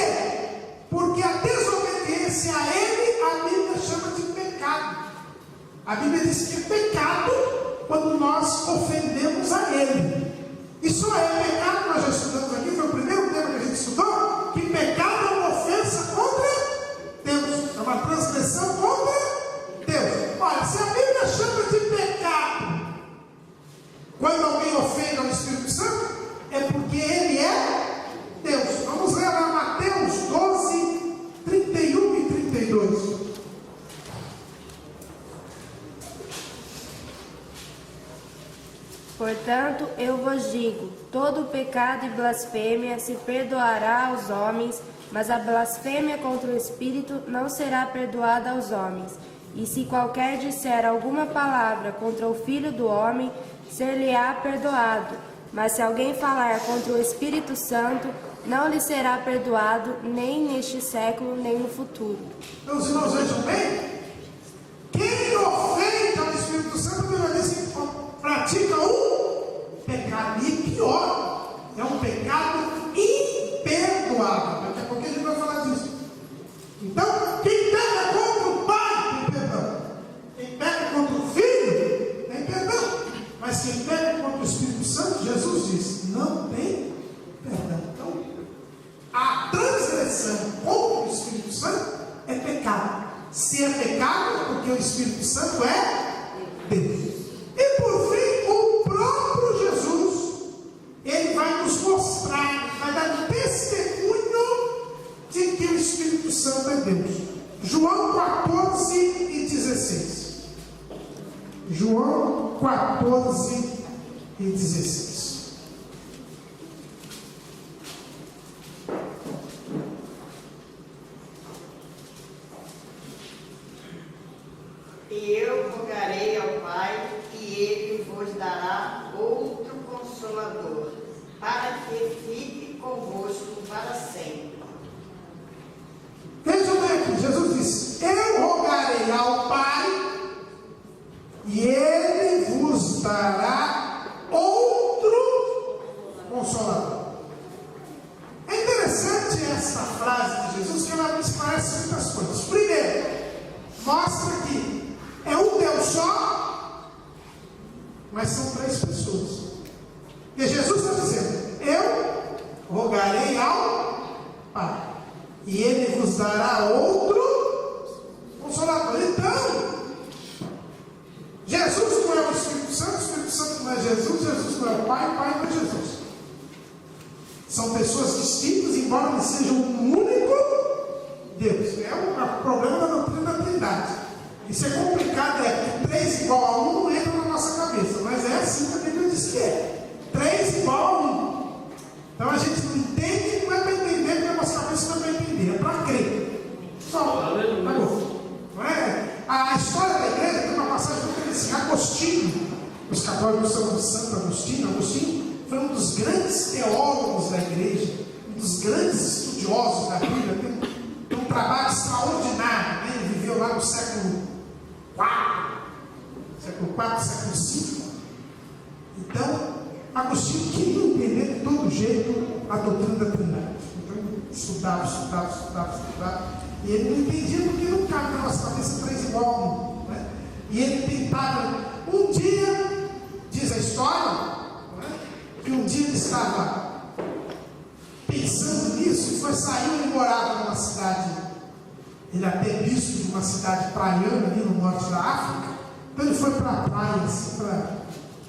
Speaker 9: Portanto, eu vos digo, todo pecado e blasfêmia se perdoará aos homens, mas a blasfêmia contra o Espírito não será perdoada aos homens. E se qualquer disser alguma palavra contra o Filho do Homem, ser-lhe-á perdoado. Mas se alguém falar contra o Espírito Santo, não lhe será perdoado, nem neste século, nem no futuro.
Speaker 1: Então, os irmãos vejam bem, quem ofende ao Espírito Santo, Deus disse, pratica um pecado, e pior, é um pecado imperdoável. Daqui a pouco a gente vai falar disso. Então, quem peca contra o Pai tem perdão, quem peca contra o Filho tem perdão, mas quem peca contra o Espírito Santo, Jesus diz, não tem perdão. Então, a transgressão contra o Espírito Santo é pecado. Se é pecado, é porque o Espírito Santo é Deus. E por fim, o próprio Jesus, ele vai nos mostrar, vai dar testemunho de que o Espírito Santo é Deus. João 14 e 16. João 14 e 16.
Speaker 6: E eu rogarei ao Pai, e Ele vos dará outro Consolador, para que fique convosco para sempre.
Speaker 1: Vejam bem aqui, Jesus disse, eu rogarei ao Pai, e Ele vos dará outro Consolador. É interessante essa frase de Jesus, que ela esclarece muitas coisas. Primeiro, mostra que é um Deus só, mas são três pessoas. E Jesus está dizendo, eu rogarei ao Pai, e Ele vos dará outro Consolador. Então, Jesus não é o Espírito Santo não é Jesus, Jesus não é o Pai não é Jesus. São pessoas distintas, embora eles sejam um único Deus. É o problema da doutrina da Trindade. Isso é complicado, é que 3 igual a 1 não entra na nossa cabeça, mas é assim que a Bíblia diz que é. 3 igual a 1. Então a gente não entende, não é para entender, porque a nossa cabeça não é para entender, é para crer. Só, não é? A história da igreja tem uma passagem muito interessante. Agostinho, os católicos chamam de Santo Agostinho. Agostinho foi um dos grandes teólogos da igreja, um dos grandes estudiosos da Bíblia. Tem um trabalho extraordinário, né? Ele viveu lá no século IV, século V. Então, Agostinho queria entender de todo jeito a doutrina da Trindade. Então, ele estudava. E ele não entendia porque não cabe na nossa cabeça 3 igual a 1. Né? E ele tentava. Um dia, diz a história, né, que um dia ele estava pensando nisso e foi sair e morava numa cidade. Ele é até bispo de uma cidade praiana ali no norte da África. Então ele foi para a praia assim, para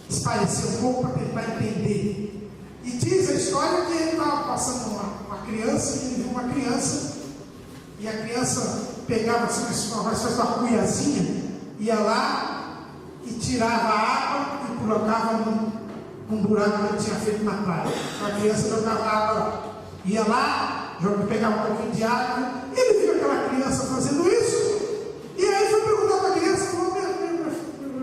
Speaker 1: espairecer um pouco, para tentar entender. E diz a história que ele estava passando uma criança, e ele viu uma criança, e a criança pegava assim, uma cuiazinha, ia lá e tirava a água e colocava num buraco que ele tinha feito na praia. Então a criança jogava água, ia lá, pegava um pouquinho de água. Ele viu aquela criança fazendo isso, e aí foi perguntar para a criança, falou,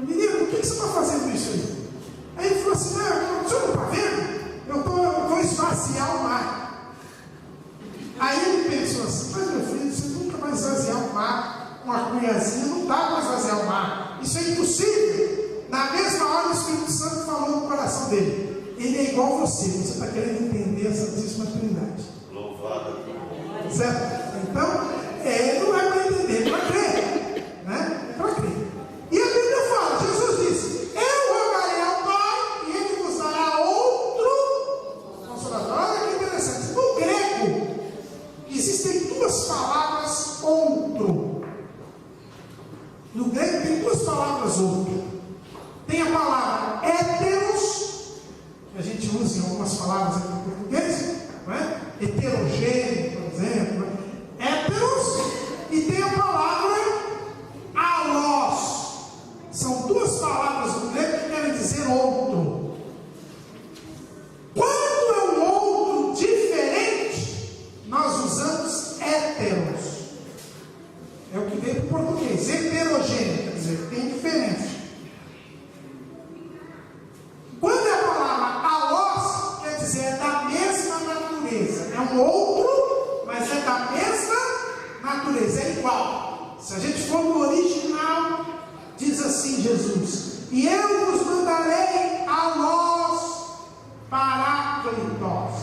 Speaker 1: menino, por que você está fazendo isso aí? Aí ele falou assim, não, o senhor não está vendo? Eu vou esvaziar o mar. Aí ele pensou assim, mas meu filho, você nunca vai esvaziar o mar com uma cunhazinha, não dá para esvaziar o mar, isso é impossível. Na mesma hora o Espírito Santo falou no coração dele, ele é igual a você está querendo entender a Santíssima Trindade.
Speaker 5: Louvado.
Speaker 1: Certo? Então, não é para entender, é para crer. Né? É para crer. E a Bíblia fala, Jesus disse, eu rogarei ao Pai e Ele vos dará outro Consolador. Olha que interessante. No grego, existem 2 palavras outro. No grego tem 2 palavras outro. Tem a palavra héteros, que a gente usa em algumas palavras aqui em português, não é? Heterogêneo, por exemplo, héteros, e tem a palavra alós. São 2 palavras no grego que querem dizer outro. é da mesma natureza. É um outro, mas é da mesma natureza, é igual. Se a gente for no original, diz assim Jesus: e eu vos mandarei a vós Paráclitos,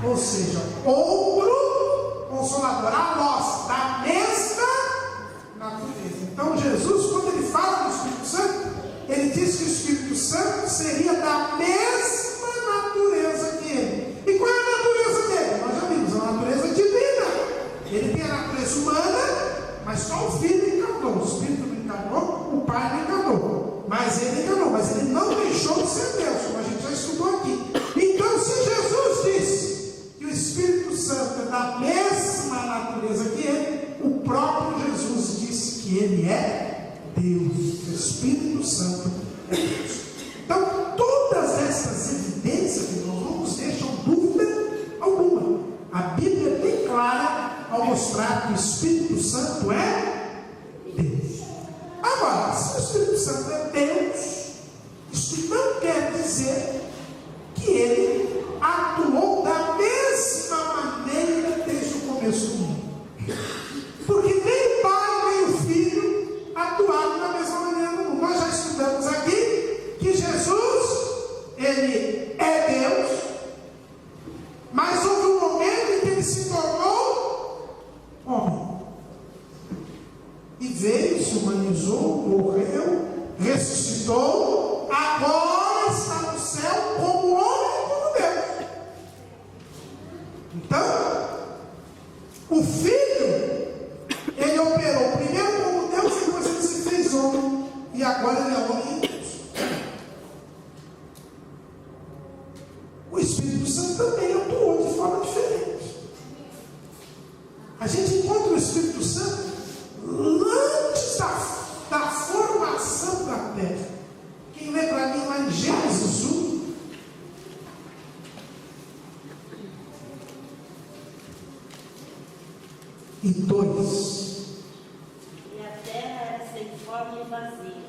Speaker 1: ou seja, outro Consolador, a vós, da mesma natureza. Então Jesus, quando ele fala do Espírito Santo, ele diz que o Espírito Santo seria da mesma natureza que ele. E qual é a natureza dele? Nós já vimos, a natureza divina. Ele tem a natureza humana, mas só o Filho encarnou. O Espírito não encarnou, o Pai não encarnou. Mas ele encarnou, mas ele não deixou de ser Deus, como a gente já estudou aqui. Então, se Jesus disse que o Espírito Santo é da mesma natureza que ele, o próprio Jesus disse que ele é Deus. O Espírito Santo é Deus. Então, todas essas evidências, irmãos, não nos deixam dúvida alguma. A Bíblia é bem clara ao mostrar que o Espírito Santo é Deus. Agora, se o Espírito Santo é Deus, isso não quer dizer que ele atuou da mesma maneira desde o começo do mundo. Porque nem o Pai nem o Filho atuaram da mesma maneira no mundo. Nós já estudamos aqui que Jesus, ele é Deus, mas houve um momento em que ele se tornou homem. E veio, se humanizou, morreu, ressuscitou, agora está no céu como homem e como Deus. Então, o Filho, ele operou primeiro como Deus, depois ele se fez homem, e agora ele é homem e Deus. O Espírito Santo também atuou de forma diferente. A gente encontra o Espírito Santo antes da formação da terra. Quem lê para mim lá em Gênesis 1, e 2.
Speaker 7: E a terra era sem forma e vazia,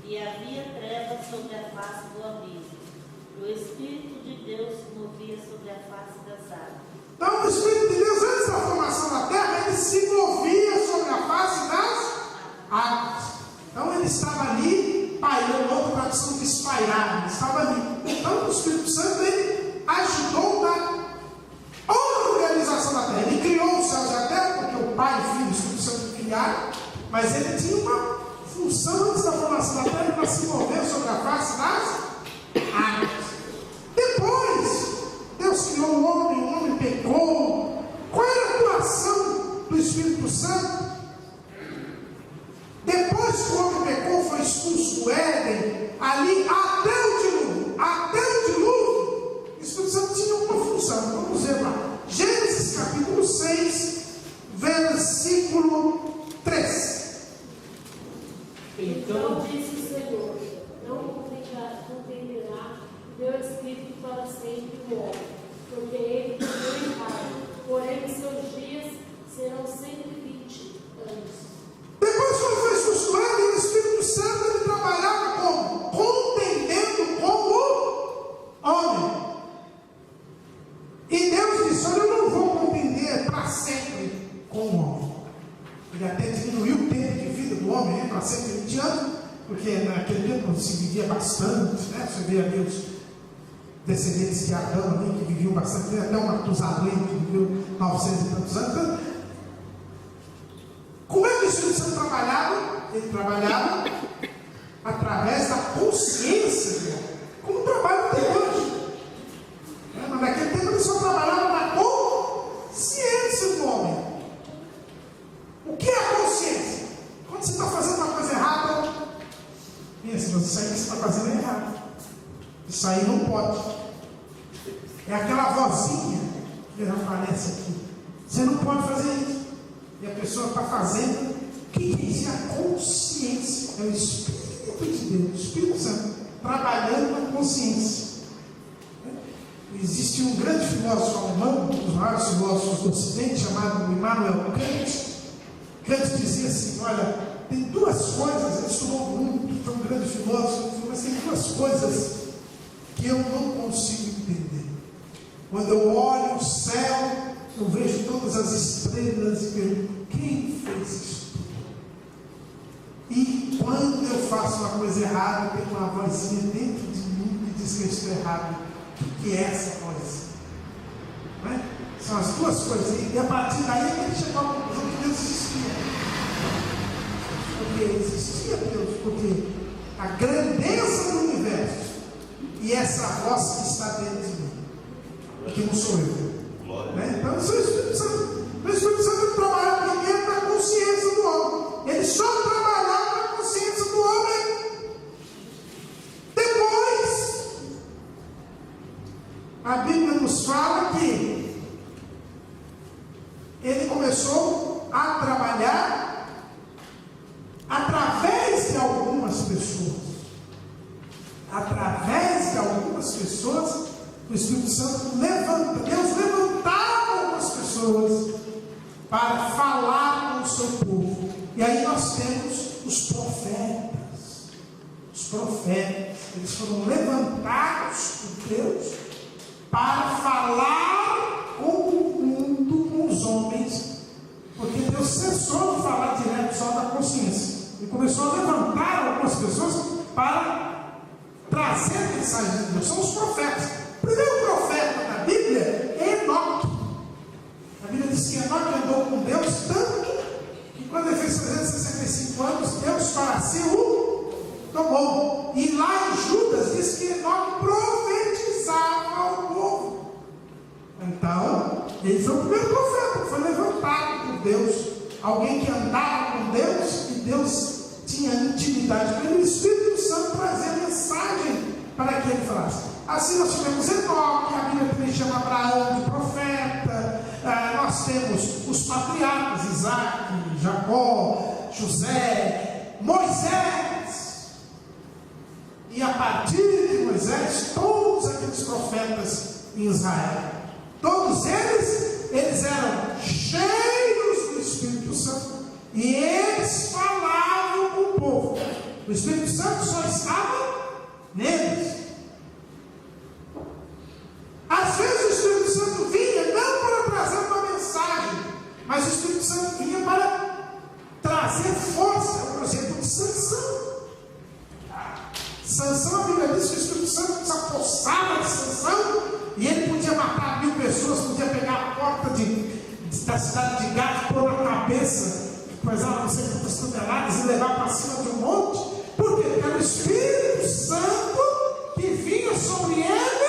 Speaker 7: e havia trevas sobre a face do abismo. O Espírito de Deus se movia sobre a face das águas.
Speaker 1: Então, o Espírito de Deus, antes da formação da terra, ele se movia sobre a face das águas. Então, ele estava ali, pairando. Outra tradução diz pairar, ele estava ali. Então, o Espírito Santo, ele ajudou na organização da terra. Ele criou os céus e a terra, porque o Pai, o Filho e o Espírito Santo criaram, mas ele tinha uma função antes da formação da terra para se mover sobre a face das águas. Depois, Deus criou o homem pecou. Qual era a atuação do Espírito Santo? Depois que o homem pecou, foi expulso do Éden, ali até o dilúvio, o Espírito Santo tinha uma função. Vamos ver lá. Gênesis capítulo 6, versículo 3.
Speaker 10: Então disse o Senhor: não contenderá meu espírito para sempre o homem, porque ele tem errado, porém seus dias serão 120 anos.
Speaker 1: Depois, quando foi expulso do Éden, o Espírito Santo ele trabalhava como? Contendendo como homem. E Deus disse: olha, eu não vou contender para sempre com o homem. Ele até diminuiu o tempo de vida do homem para 120 anos, porque naquele tempo se vivia bastante, né? Você vê ali os descendentes de Adão ali, que viviam bastante, até o Matusalém, que viveu 900 e tantos anos. Então, como é que o Espírito Santo trabalhava? Ele trabalhava através da consciência, como o trabalho tem hoje. Mas naquele tempo ele só trabalhava na consciência do homem. O que é a consciência? Quando você está fazendo uma coisa errada, pensa, isso aí que você está fazendo é errado. Isso aí não pode. É aquela vozinha que aparece aqui. Você não pode fazer isso. E a pessoa está fazendo. O que é a consciência? É o Espírito de Deus, o Espírito Santo, trabalhando na consciência. Existe um grande filósofo alemão, um dos maiores filósofos do Ocidente, chamado Immanuel Kant. Kant dizia assim: olha, tem duas coisas, ele estudou muito, foi um grande filósofo, mas tem duas coisas que eu não consigo entender. Quando eu olho o céu, eu vejo todas as estrelas e pergunto: quem fez isso? E quando eu faço uma coisa errada, tem uma vozinha dentro de mim que diz que eu estou errado. O que é essa voz? Não é? São as duas coisas. E a partir daí é que ele chegou à conclusão que Deus existia. Porque existia Deus, porque a grandeza do universo e essa voz que está dentro de mim, que não sou eu. Né? Então, eu sou o Espírito Santo. O Espírito Santo trabalha primeiro na consciência do homem. Ele só trabalhava na consciência do homem. Depois, a Bíblia nos fala que ele começou a trabalhar através de algumas pessoas. Através de algumas pessoas, o Espírito Santo Deus levantava algumas pessoas para falar com o seu povo. E aí nós temos os profetas. Os profetas, eles foram levantados por Deus para falar com o mundo, com os homens, porque Deus cessou de falar direto só da consciência e começou a levantar algumas pessoas para trazer a mensagem de Deus. São os profetas. O primeiro profeta da Bíblia é Enoque. A Bíblia diz que Enoque andou com Deus tanto que quando ele fez 365 anos, Deus para si o tomou. E lá em Judas diz que Enoque profetizava ao povo. Então, ele foi o primeiro profeta, foi levantado por Deus. Alguém que andava com Deus e Deus tinha intimidade com ele. O Espírito Santo trazia mensagem para que ele falasse. Assim nós tivemos Enoque, a Bíblia também chama Abraão de profeta. Nós temos os patriarcas, Isaac, Jacó, José, Moisés. E a partir de Moisés, todos aqueles profetas em Israel, todos eles eram cheios do Espírito Santo. E eles falavam com o povo. O Espírito Santo só estava neles. Às vezes o Espírito Santo vinha não para trazer uma mensagem, mas o Espírito Santo vinha para trazer força. É o exemplo de Sansão. Sansão, a Bíblia diz que o Espírito Santo se apossava de Sansão e ele podia matar 1000 pessoas, podia pegar a porta da cidade de Gato, pôr na cabeça, pesava não sei quantas toneladas e levar para cima de um monte. Por quê? Porque era o Espírito Santo que vinha sobre ele,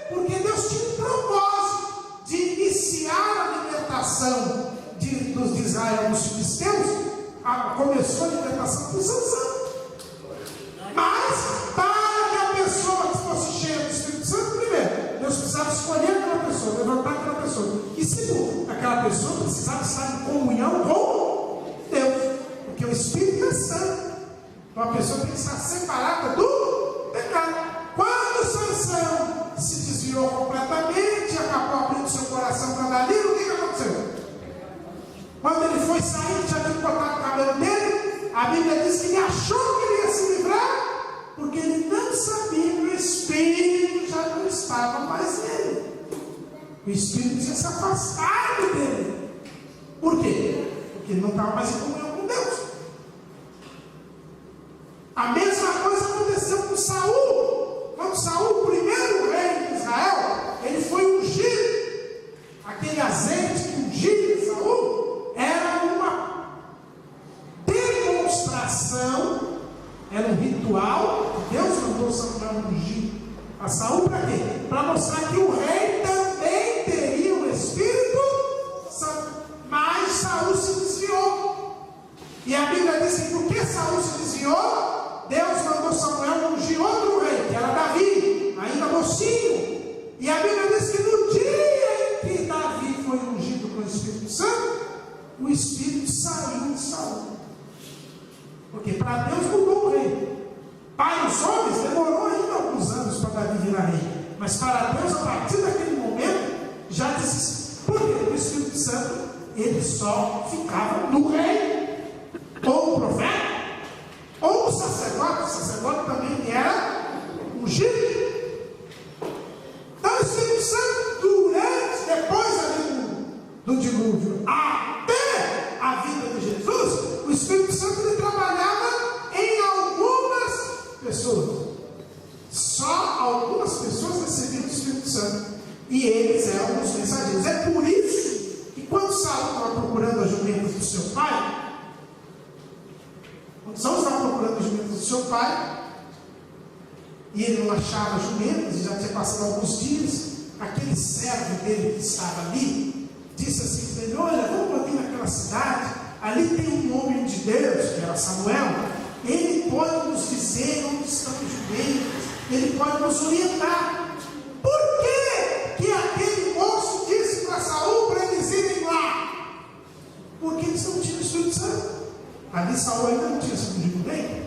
Speaker 1: porque Deus tinha um propósito de iniciar a libertação dos de Israel, dos filisteus. Começou a libertação por Sansão. Mas, para que a pessoa que fosse cheia do Espírito Santo, primeiro, Deus precisava escolher aquela pessoa, levantar aquela pessoa. E segundo, aquela pessoa precisava estar em comunhão com Deus, porque o Espírito é santo. Então a pessoa tem que estar separada do pecado. Quando Sansão se desviou completamente, acabou abrindo seu coração para Dalila, o que aconteceu? Quando ele foi sair, já tinha cortado o cabelo dele, a Bíblia diz que ele achou que ele ia se livrar, porque ele não sabia que o Espírito já não estava mais nele. O Espírito tinha se afastado dele. Por quê? Porque ele não estava mais em comunhão com Deus. A mesma coisa aconteceu com Saul. Quando Saul, o primeiro rei de Israel, ele foi ungido. Aquele azeite que ungia Saul era uma demonstração, era um ritual. Deus mandou Samuel ungir a Saul para quê? Para mostrar que o rei também teria o Espírito Santo. Mas Saul se desviou. E a Bíblia diz que porque Saul se desviou, Deus mandou Samuel ungir outro rei, que era Davi, ainda mocinho. E a Bíblia diz que no dia em que Davi foi ungido com o Espírito Santo, o Espírito saiu de Saul. Porque para Deus mudou o rei. Para os homens demorou ainda alguns anos para Davi virar rei. Mas para Deus, a partir daquele momento, já disse. Por quê? Porque o Espírito Santo, ele só ficava no rei, ou o profeta, ou o sacerdote. O sacerdote também era ungido. Então o Espírito Santo, do dilúvio até a vinda de Jesus, o Espírito Santo ele trabalhava em algumas pessoas. Só algumas pessoas recebiam o Espírito Santo e eles eram os mensageiros. É por isso que quando Saul estava procurando as jumentas do seu pai, quando Saul estava procurando as jumentas do seu pai, e ele não achava jumentas, e já tinha passado alguns dias, aquele servo dele que estava ali, disse assim para ele: olha, vamos aqui naquela cidade, ali tem um homem de Deus, que era Samuel, ele pode nos dizer onde estão os jumentas, ele pode nos orientar. Por que aquele moço disse para Saul para eles irem lá? Porque eles não tinham o Espírito Santo. Ali Saul ainda não tinha sido ungido bem.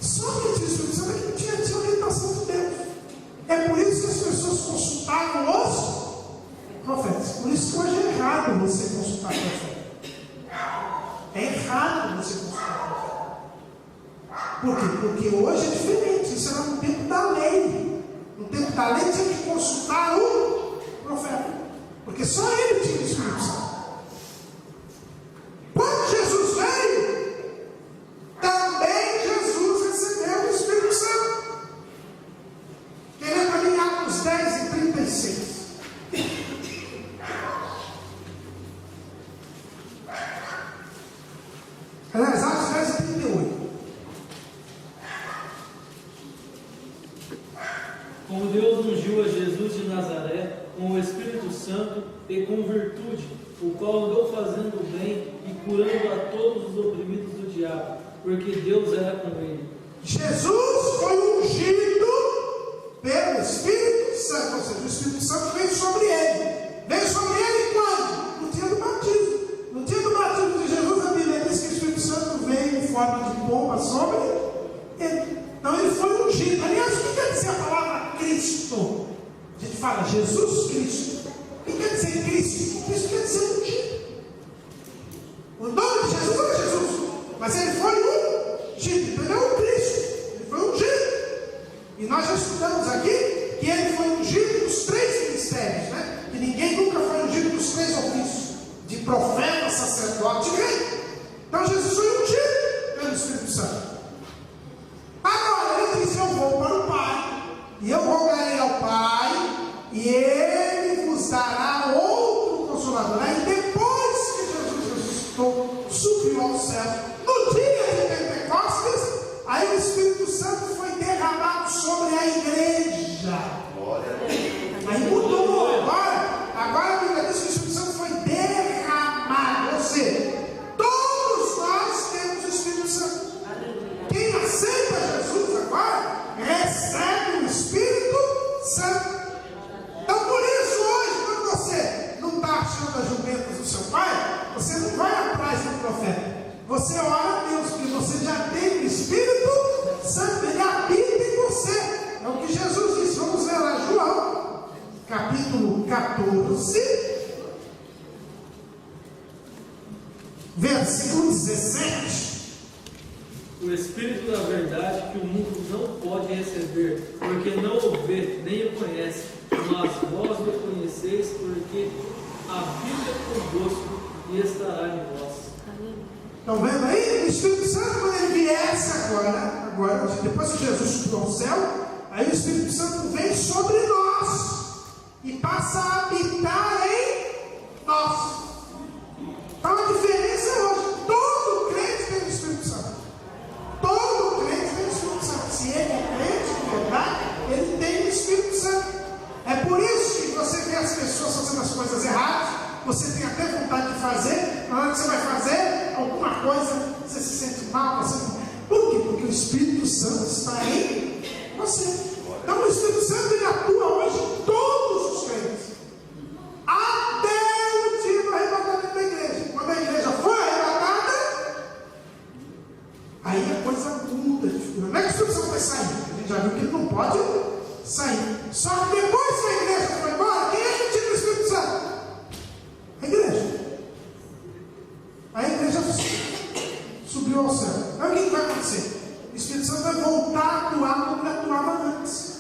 Speaker 1: Só que tinha o Espírito Santo que não tinha orientação de Deus. É por isso que as pessoas consultavam os profetas. Por isso que hoje é errado você consultar profeta. É errado você consultar profeta. Por quê? Porque hoje é diferente. Isso era no tempo da lei. No tempo da lei tinha que consultar o profeta. Porque só ele tinha o Espírito Santo. Quando Jesus veio, também Jesus recebeu o Espírito Santo. Querendo ali em Atos 10 e 36. Aliás, Atos 10 e 38.
Speaker 8: Como Deus ungiu a Jesus de Nazaré com o Espírito Santo e com virtude, o qual andou fazendo bem e curando a todos os oprimidos do diabo, porque Deus era com ele.
Speaker 1: Jesus foi ungido pelo Espírito Santo, ou seja, o Espírito Santo veio sobre ele. Veio sobre ele quando? No dia do batismo. No dia do batismo de Jesus, a Bíblia diz que o Espírito Santo veio em forma de pomba sobre ele. Então ele foi ungido. Aliás, o que quer dizer a palavra Cristo? A gente fala Jesus Cristo. O que quer dizer Cristo? Cristo quer dizer ungido. O nome de Jesus não é Jesus, mas ele foi ungido. Então ele é o Cristo. Ele foi ungido. E nós já estudamos aqui que ele foi ungido nos 3 ministérios, né? Que ninguém nunca foi ungido nos 3 ofícios: de profeta, sacerdote e rei. Então Jesus foi ungido pelo Espírito Santo. Agora ele disse: eu vou para o Pai, e eu rogarei ao Pai, e ele vos dará outro Consolador. Aí depois que Jesus ressuscitou, subiu ao céu, no dia de Pentecostes, aí o Espírito Santo foi derramado sobre a igreja. Aí mudou. Agora a Bíblia diz que o Espírito Santo foi derramado. Ou seja, todos nós temos o Espírito Santo. Quem aceita Jesus agora recebe o Espírito Santo. Então por isso hoje, quando você não está achando as jumentas do seu pai, você não vai atrás do profeta. Você ora a Deus, porque você já tem o Espírito Santo, ele habita em você. É o que Jesus disse. Vamos ler lá João, capítulo 14, versículo 17.
Speaker 8: O Espírito da verdade que o mundo não pode receber, porque não o vê, nem o conhece, mas vós o conheceis, porque habita convosco e estará em vós.
Speaker 1: Estão vendo aí? O Espírito Santo, quando ele viesse agora, depois que Jesus subiu ao céu, aí o Espírito Santo vem sobre nós e passa a habitar em nós. Então a diferença é hoje: todo crente tem o Espírito Santo. Todo crente tem o Espírito Santo. Se ele é crente de verdade, ele tem o Espírito Santo. É por isso que você vê as pessoas fazendo as coisas erradas, você tem até vontade de fazer, na hora que você vai fazer alguma coisa, você se sente mal. Por quê? Porque o Espírito Santo está em você. Então o Espírito Santo ele atua hoje em todos os crentes, até o dia do arrebatamento da igreja. Quando a igreja for arrebatada, aí a coisa muda de figura. Não é que o Espírito Santo vai sair, a gente já viu que ele não pode sair. Só que depois que a igreja foi embora, quem é que tira o Espírito Santo? A igreja. A igreja subiu ao céu. Então o que vai acontecer? O Espírito Santo vai voltar a atuar como ele atuava antes.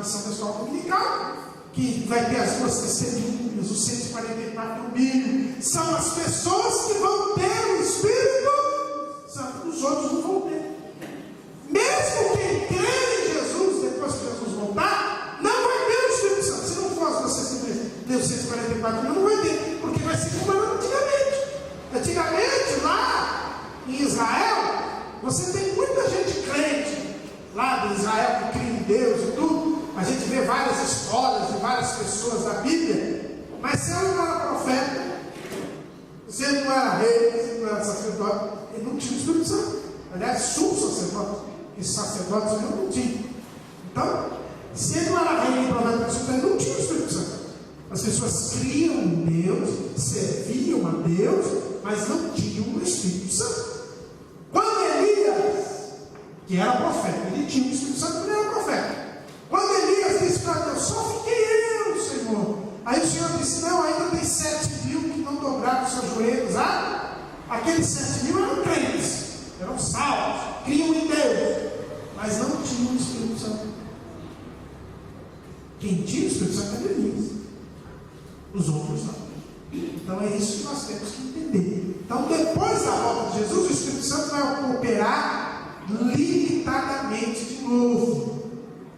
Speaker 1: missão da escola dominical, que vai ter as duas testemunhas, os 144.000, são as pessoas que vão ter o Espírito Santo, os outros não vão ter. Mesmo quem crê em Jesus, depois que Jesus voltar, não vai ter o Espírito Santo. Se não fosse você ter os 144.000, não vai ter, porque vai ser como era antigamente. Antigamente, lá em Israel, você tem muita gente crente lá de Israel que cria em Deus e tudo. A gente vê várias histórias de várias pessoas da Bíblia, mas se ele não era profeta, se ele não era rei, se ele não era sacerdote, ele não tinha o Espírito Santo. Aliás, sumo sacerdote, e sacerdotes ele não tinha. Então, se ele não era rei nem profeta, ele não tinha o Espírito Santo. As pessoas criam em Deus, serviam a Deus, mas não tinham o Espírito Santo. Quando Elias, que era profeta, ele tinha o Espírito Santo, ele era profeta. Quando Elias disse para Deus, só fiquei eu, Senhor. Aí o Senhor disse, não, ainda tem 7.000 que não dobraram os seus joelhos. Aqueles 7.000 eram crentes, eram salvos, criam em Deus, mas não tinham o Espírito Santo. Quem tinha o Espírito Santo era Elias, os outros não. Então é isso que nós temos que entender. Então, depois da volta de Jesus, o Espírito Santo vai operar limitadamente de novo.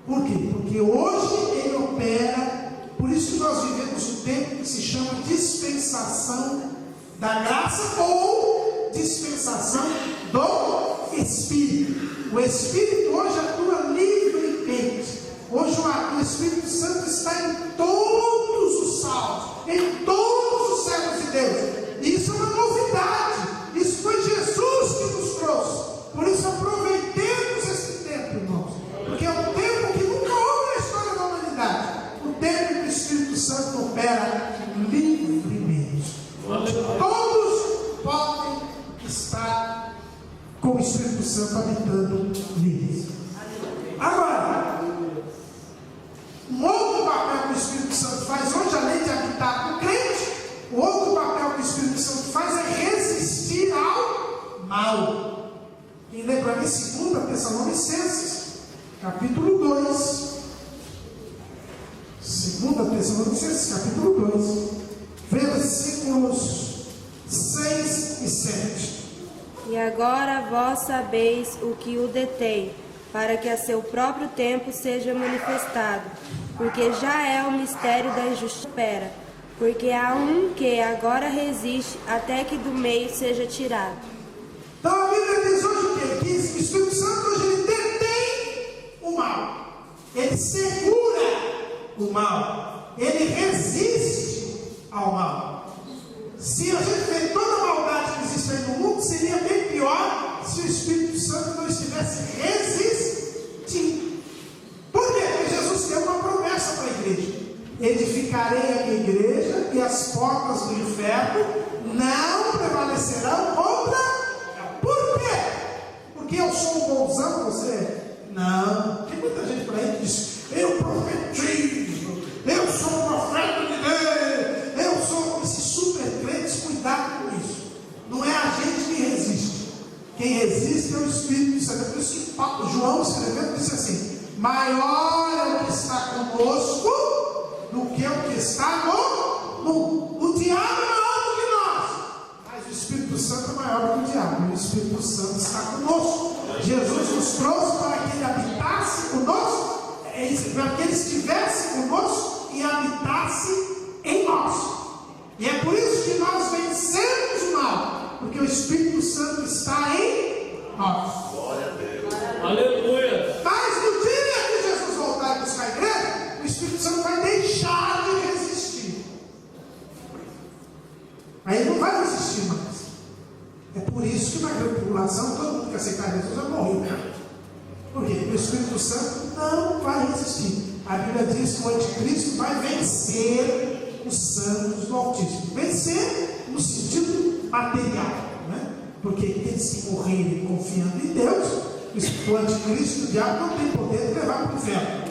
Speaker 1: Por quê? Porque hoje ele opera, por isso que nós vivemos um tempo que se chama dispensação da graça ou dispensação do Espírito. O Espírito hoje atua livremente. Hoje o Espírito Santo está em todos os salvos, em todos os servos de Deus. Isso é uma novidade. Isso foi Jesus que nos trouxe. Por isso aproveitemos esse tempo, irmãos, porque é um tempo que nunca houve na história da humanidade. O tempo que o Espírito Santo opera livremente. Todos podem estar com o Espírito Santo habitando neles. Agora, um outro papel que o Espírito Santo faz hoje, além de habitar no crente, o outro papel que o Espírito Santo faz é resistir ao mal. Quem lê para mim 2 Tessalonicenses, capítulo 2. 2 Tessalonicenses, capítulo 2, versículos 6 e 7.
Speaker 9: E agora vós sabeis o que o detém, para que a seu próprio tempo seja manifestado, porque já é o mistério da injustiça opera, porque há um que agora resiste até que do meio seja tirado.
Speaker 1: Então a Bíblia diz hoje o quê? Que o Espírito Santo hoje ele detém o mal, ele segura o mal, ele resiste ao mal. Se a gente vê toda a maldade que existe aí no mundo, seria bem pior se o Espírito Santo não estivesse resistindo. Por quê? Porque Jesus deu uma promessa para a igreja: edificarei a minha igreja e as portas do inferno não prevalecerão contra ela. Por quê? Porque eu sou um bonzão, você? Não. Tem muita gente por aí que diz: eu profetizo, eu sou um profeta de Deus, eu sou. Esses super crentes, cuidado com isso. Não é a gente que resiste. Quem resiste é o Espírito Santo. É por isso que João escrevendo disse assim: maior é o que está conosco do que o que está no mundo. O diabo é maior do que nós, mas o Espírito Santo é maior do que o diabo. O Espírito Santo está conosco. Jesus nos trouxe para que ele habitasse conosco, para que ele estivesse conosco e habitasse em nós. E é por isso que nós vencemos o mal, porque o Espírito Santo está em nós.
Speaker 5: Glória a Deus.
Speaker 8: Aleluia.
Speaker 1: Mas no dia que Jesus voltar e buscar a igreja, o Espírito Santo vai deixar de resistir. Aí ele não vai resistir mais. É por isso que na grande tribulação todo mundo que aceitar Jesus vai morrer. Por quê? Porque o Espírito Santo não vai resistir. A Bíblia diz que o anticristo vai vencer os santos do Altíssimo. Vencer no sentido material, né? Porque aqueles que morrerem confiando em Deus, o anticristo, o diabo, não tem poder de levar para o inferno.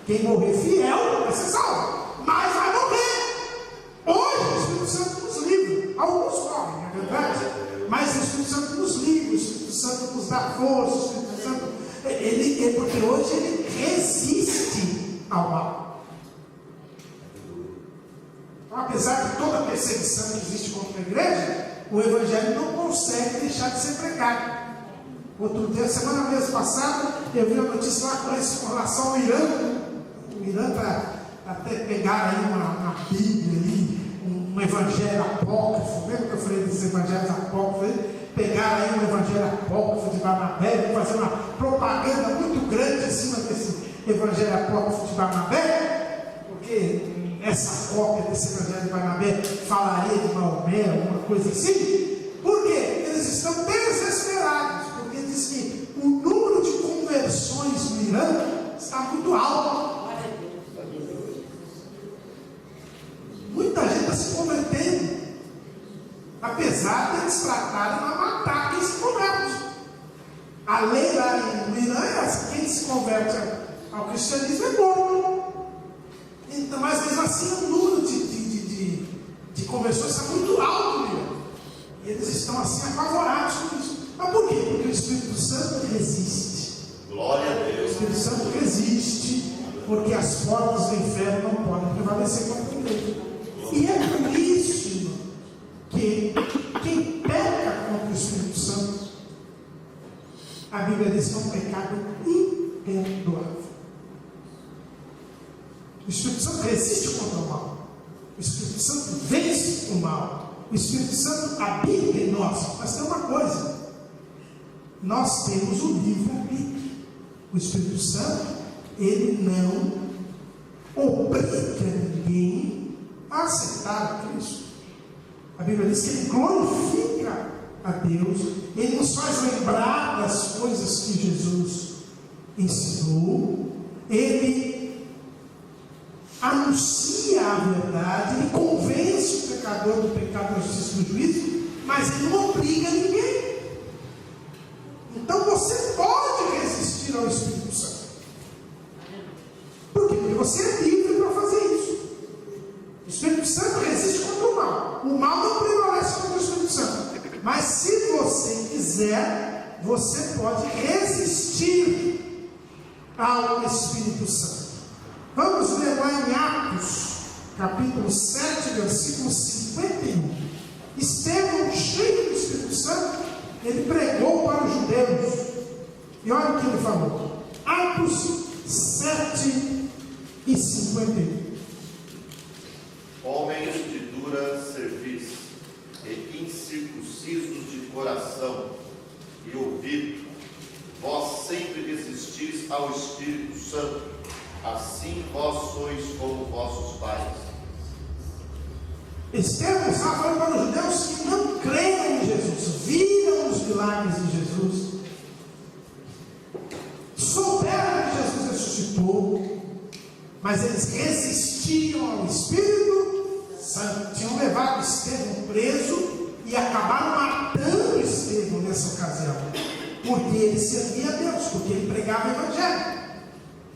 Speaker 1: Quem morrer fiel vai ser salvo, mas vai morrer. Hoje o Espírito Santo nos livra. Alguns morrem, não é verdade? Mas o Espírito Santo nos livra, o Espírito Santo nos dá força, o Espírito Santo, porque hoje ele resiste ao mal. Então, apesar de toda a perseguição que existe contra a igreja, o evangelho não consegue deixar de ser pregado. Outro dia, semana mesmo passada, eu vi uma notícia lá com relação ao Irã. O Irã está até pegar aí uma Bíblia, aí, um evangelho apócrifo. Lembra que eu falei desses evangelhos apócrifos? Pegar aí um evangelho apócrifo de Barnabé e fazer uma propaganda muito grande em cima desse evangelho apócrifo de Barnabé, porque essa cópia desse evangelho de Barnabé falaria de Maomé, alguma coisa assim. Por quê? Eles estão desesperados, porque diz que o número de conversões no Irã está muito alto. Muita gente está se convertendo, apesar de eles tratarem de matar quem se converte. A lei lá no Irã é essa: quem se converte ao cristianismo é morto. Então, mas mesmo assim o número de conversões está muito alto no Irã. E eles estão assim apavorados com isso. Mas por quê? Porque o Espírito Santo resiste.
Speaker 5: Glória a Deus.
Speaker 1: O Espírito Santo resiste, porque as portas do inferno não podem prevalecer contra a igreja. E é por isso, irmão, que quem peca contra o Espírito Santo, a Bíblia diz que é um pecado imperdoável. O Espírito Santo resiste contra o mal. O Espírito Santo vence o mal. O Espírito Santo habita em nós. Mas tem uma coisa: nós temos o livre-arbítrio. O Espírito Santo, ele não obriga ninguém a aceitar a Cristo. A Bíblia diz que ele glorifica a Deus, ele nos faz lembrar das coisas que Jesus ensinou, ele anuncia a verdade, ele convence o pecador do pecado, da justiça e do juízo, mas ele não obriga ninguém. Então você pode resistir ao Espírito Santo. Por quê? Porque você é livre para fazer isso. O Espírito Santo resiste contra o mal. O mal não prevalece contra o Espírito Santo. Mas se você quiser, você pode resistir ao Espírito Santo. Vamos ler lá em Atos, capítulo 7, versículo 51. Estevão, cheio do Espírito Santo, ele pregou para os judeus. E olha o que ele falou. Atos 7 e 51.
Speaker 5: Homens de dura cerviz e incircuncisos de coração e ouvido, vós sempre resistis ao Espírito Santo, assim vós sois como vossos pais.
Speaker 1: Estevão estava falando para os judeus que não creram em Jesus, viram os milagres de Jesus, souberam que Jesus ressuscitou, mas eles resistiam ao Espírito Santo. Tinham levado Estevão preso e acabaram matando Estevão nessa ocasião, porque ele servia a Deus, porque ele pregava o Evangelho.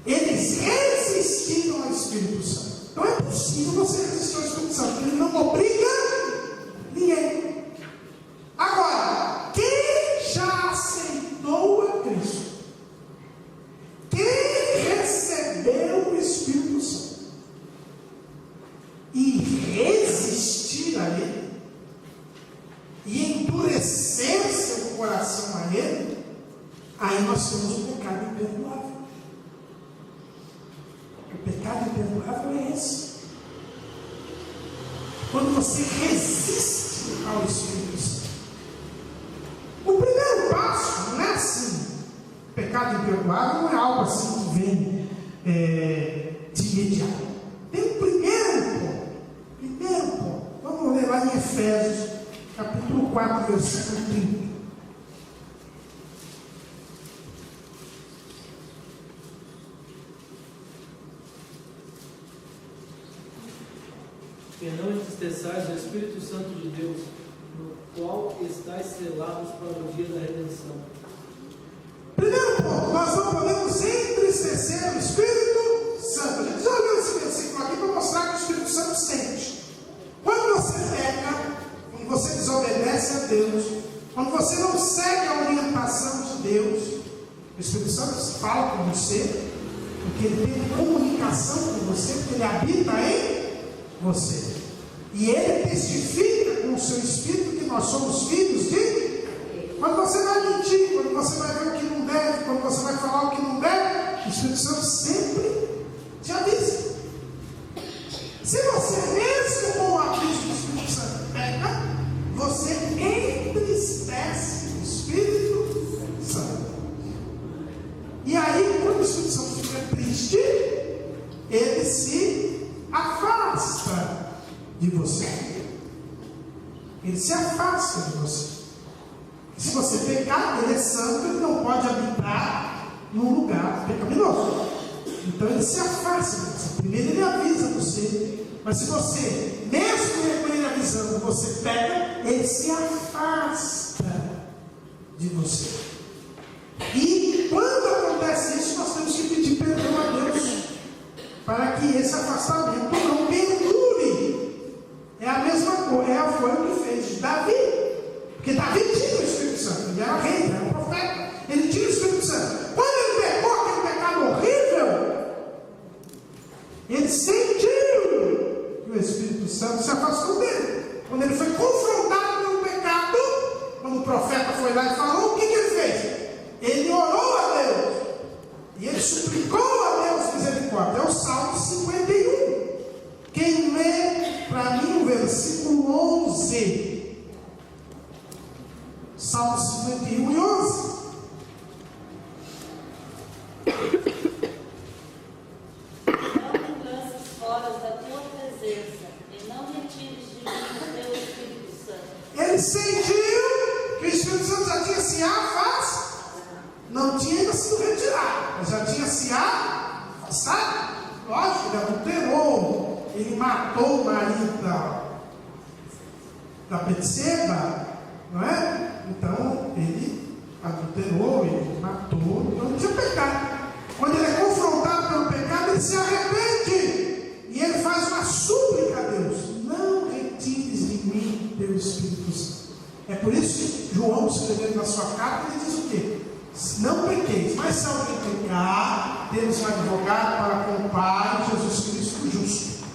Speaker 1: Eles resistiram ao Espírito Santo. Então é possível você resistir ao Espírito Santo, ele não obriga ninguém. Agora, quem já aceitou a Cristo, quem recebeu o Espírito Santo e resistir a Ele, e endurecer seu coração a Ele, aí nós temos um pecado imperdoável. O pecado imperdoável é esse. Quando você resiste ao Espírito Santo. O primeiro passo não é assim. O pecado imperdoável não é algo assim que vem de imediato. Tem um primeiro ponto. Primeiro ponto. Vamos ler lá em Efésios, capítulo 4, versículo 30.
Speaker 8: Que não entristeçais o Espírito Santo de Deus, no qual estáis selados para o dia da redenção.
Speaker 1: Primeiro ponto, nós não podemos entristecer o Espírito Santo. A gente já olhou esse versículo aqui para mostrar que o Espírito Santo sente. Quando você peca, quando você desobedece a Deus, quando você não segue a orientação de Deus, o Espírito Santo fala com você, Porque Ele tem comunicação com você, porque Ele habita em você. E Ele testifica com o seu Espírito que nós somos filhos de... Quando você vai mentir, quando você vai ver o que não deve, quando você vai falar o que não deve, o Espírito Santo sempre te avisa. Se você mesmo com o aviso do Espírito Santo pega, você entristece o Espírito Santo. E aí, quando o Espírito Santo fica triste, ele se afasta de você. Ele se afasta de você. Se você pecar, ele é santo, ele não pode habitar num lugar pecaminoso. Então ele se afasta de você. Primeiro ele avisa você. Mas se você, mesmo com ele avisando, você pega, ele se afasta de você. E quando acontece isso, nós temos que pedir perdão a Deus, para que esse afastamento não perdure. É a mesma coisa, foi o que fez Davi. Porque Davi tinha o Espírito Santo, ele era rei, ele era um profeta, ele tinha o Espírito Santo. Quando ele pecou aquele pecado horrível, ele sentiu que o Espírito Santo se afastou dele. Quando ele foi confrontado pelo pecado, quando o profeta foi lá e falou, o que ele fez? Ele orou a Deus, e ele suplicou a Deus misericórdia. É o Salmo 51. Quem lê para mim o versículo 11, Salmo 51 e 11.
Speaker 7: Não me lances fora da tua presença, e não retires de mim o teu Espírito Santo.
Speaker 1: Ele sentiu que o Espírito Santo já tinha se afastado. Não tinha ainda sido retirado, mas já tinha se afastado. Lógico, ele adulterou, ele matou o marido da Betseba, não é? Então, ele adulterou, ele matou, então não tinha pecado. Quando ele é confrontado pelo pecado, ele se arrepende. E ele faz uma súplica a Deus: não retires de mim teu Espírito Santo. É por isso que João, escrevendo na sua carta, ele diz o quê? Não pequeis, mas se alguém pecar, temos um advogado para com o Pai, Jesus Cristo justo.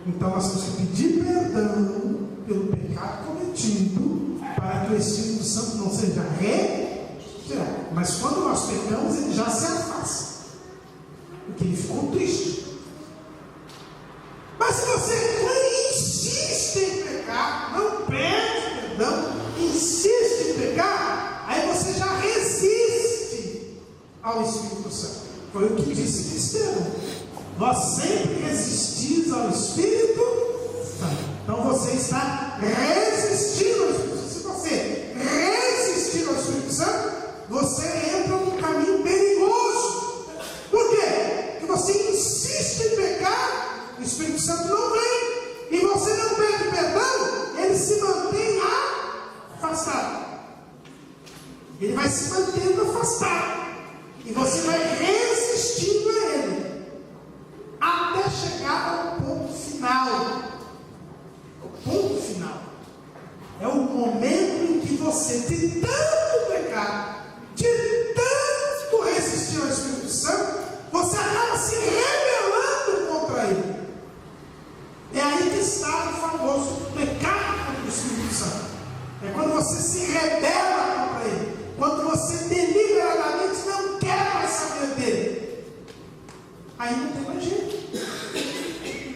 Speaker 1: Então nós temos que pedir perdão pelo pecado cometido, para que o Espírito Santo não seja retirado. Mas quando nós pecamos, ele já se afasta, porque ele ficou triste. Mas se você insiste em pecar, não pede perdão, insiste em pecar, aí você já resiste ao Espírito Santo. Foi o que disse Estevão: vós sempre resistis ao Espírito Santo. Então você está resistindo ao Espírito Santo. Se você resistir ao Espírito Santo, você entra num caminho perigoso. Por quê? Porque você insiste em pecar, o Espírito Santo não vem, e você não pede perdão, ele se mantém afastado. Ele vai se mantendo afastado, e você vai resistindo a ele, até chegar ao ponto final. O ponto final é o momento em que você, de tanto pecar, de tanto resistir ao Espírito Santo, você acaba se rebelando contra ele. É aí que está o famoso pecado contra o Espírito Santo. É quando você se rebela contra ele, quando você deliberadamente não quer mais saber dele. Aí não tem mais jeito.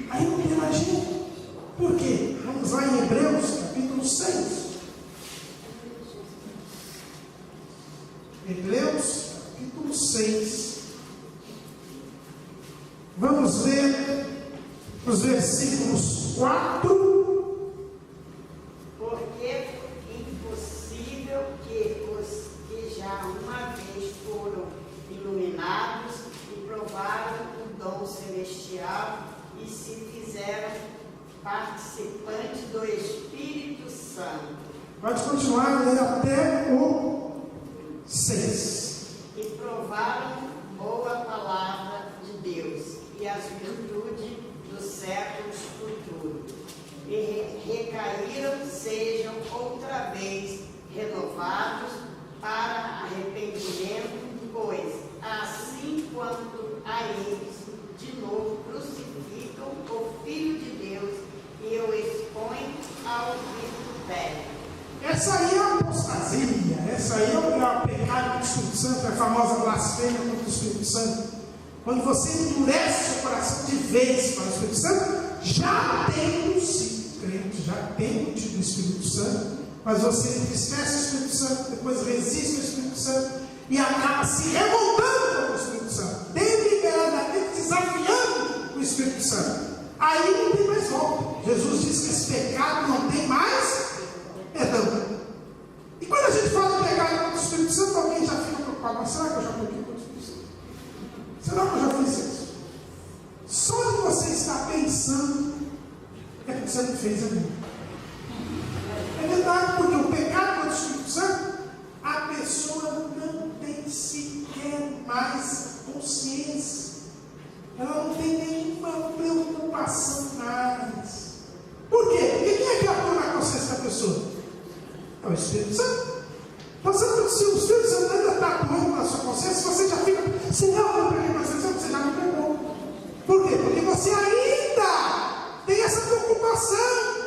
Speaker 1: Aí não tem mais jeito. Por quê? Vamos lá em Hebreus capítulo 6. Hebreus capítulo 6. Vamos ver os versículos 4.
Speaker 6: Porque é impossível que os que já uma vez foram iluminados e provaram o dom celestial e se fizeram participantes do Espírito Santo.
Speaker 1: Pode continuar a ler até o 6.
Speaker 6: E provaram boa palavra de Deus e as virtudes dos séculos futuros. E recaíram, sejam outra vez renovados para arrependimento, pois assim quanto
Speaker 1: Essa aí é a apostasia, essa aí é o pecado contra o Espírito Santo, é a famosa blasfêmia contra o Espírito Santo. Quando você endurece o seu coração de vez para o Espírito Santo, já tem sido crente, já tem tido o Espírito Santo, mas você entristece o Espírito Santo, depois resiste ao Espírito Santo e acaba se revoltando contra o Espírito Santo, deliberadamente desafiando o Espírito Santo. Aí não tem mais volta. Jesus disse que esse pecado não tem mais perdão. E quando a gente fala de pecado contra o Espírito Santo, alguém já fica preocupado, mas será que eu já pequei contra o Espírito Santo? Será que eu já fiz isso? Só de você estar pensando é porque você não fez ainda. É verdade, porque o pecado contra o Espírito Santo, a pessoa não tem sequer mais consciência. Ela não tem nenhuma preocupação mais. Por quê? Porque quem é que atua na consciência da pessoa? É o Espírito Santo. Então, se o Espírito Santo ainda está atuando na sua consciência, você já fica, Senhor, eu não peguei mais Espírito Santo, você já não pegou. Por quê? Porque você ainda tem essa preocupação.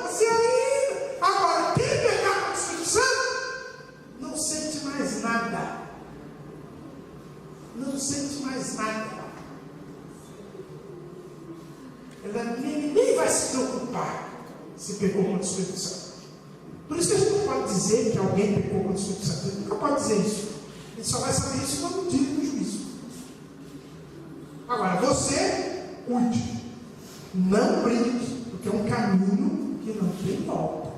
Speaker 1: Você ainda. Agora, quem pegar com o Espírito Santo não sente mais nada. Não sente mais nada. Ela nem vai se preocupar se pecou contra o Espírito Santo. Por isso que a gente não pode dizer que alguém pecou contra o Espírito Santo. A gente nunca pode dizer isso. A gente só vai saber isso quando dia do juízo. Agora, você cuide. Não brinque, porque é um caminho que não tem volta.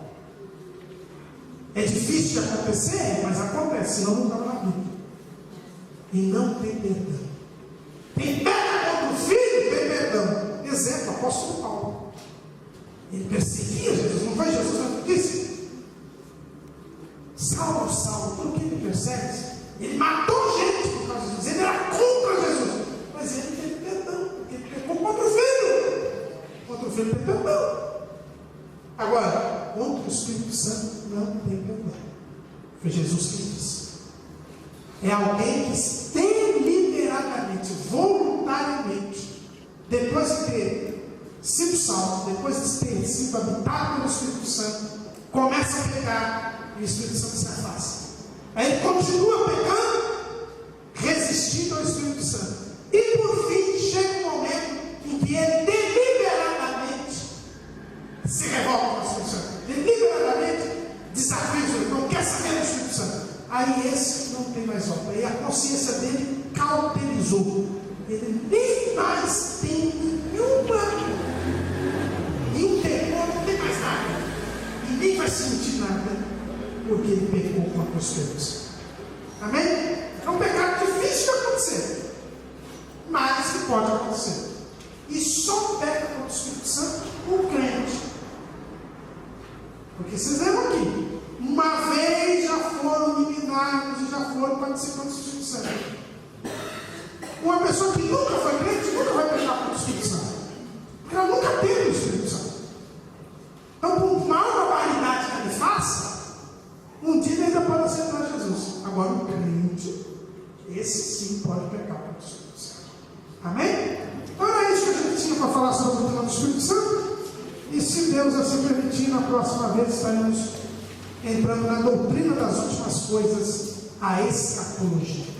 Speaker 1: É difícil de acontecer, mas acontece, senão não estava na Bíblia. E não tem perdão. Quem pega contra o filho, tem perdão. Exemplo, apóstolo Paulo. Ele perseguia Jesus, não foi Jesus que disse? Saulo, Saulo, por que ele persegue? Ele matou gente por causa de Jesus, ele era contra Jesus. Mas ele teve perdão, porque ele pecou contra o filho. Contra o filho tem perdão. Agora, contra o Espírito Santo não tem perdão. Foi Jesus que disse. É alguém que deliberadamente, voluntariamente, depois de ter sido salvo, depois de ter sido habitado pelo Espírito Santo, começa a pecar e o Espírito Santo se afasta. Aí ele continua pecando, resistindo ao Espírito Santo. E por fim chega um momento em que ele deliberadamente se revolta com o Espírito Santo. Deliberadamente desafia o Espírito Santo, não quer saber do Espírito Santo. Aí esse não tem mais volta. Aí a consciência dele cauterizou. Ele nem mais tem nenhum temor, não tem mais nada. E nem vai sentir nada, porque ele pecou contra o Espírito Santo. Amém? É um pecado difícil de acontecer, mas que pode acontecer. E só peca contra o Espírito Santo o crente. Porque vocês lembram aqui, uma vez já foram eliminados e já foram participantes do Espírito Santo. Uma pessoa que nunca foi crente nunca vai pecar contra o Espírito Santo, porque ela nunca teve o Espírito Santo. Então, por maior barbaridade que ele faça, um dia ele ainda pode aceitar Jesus. Agora, o crente, esse sim pode pecar contra o Espírito Santo. Amém? Então, era isso que a gente tinha para falar sobre o tema do Espírito Santo. E se Deus assim permitir, na próxima vez estaremos entrando na doutrina das últimas coisas, a escatologia.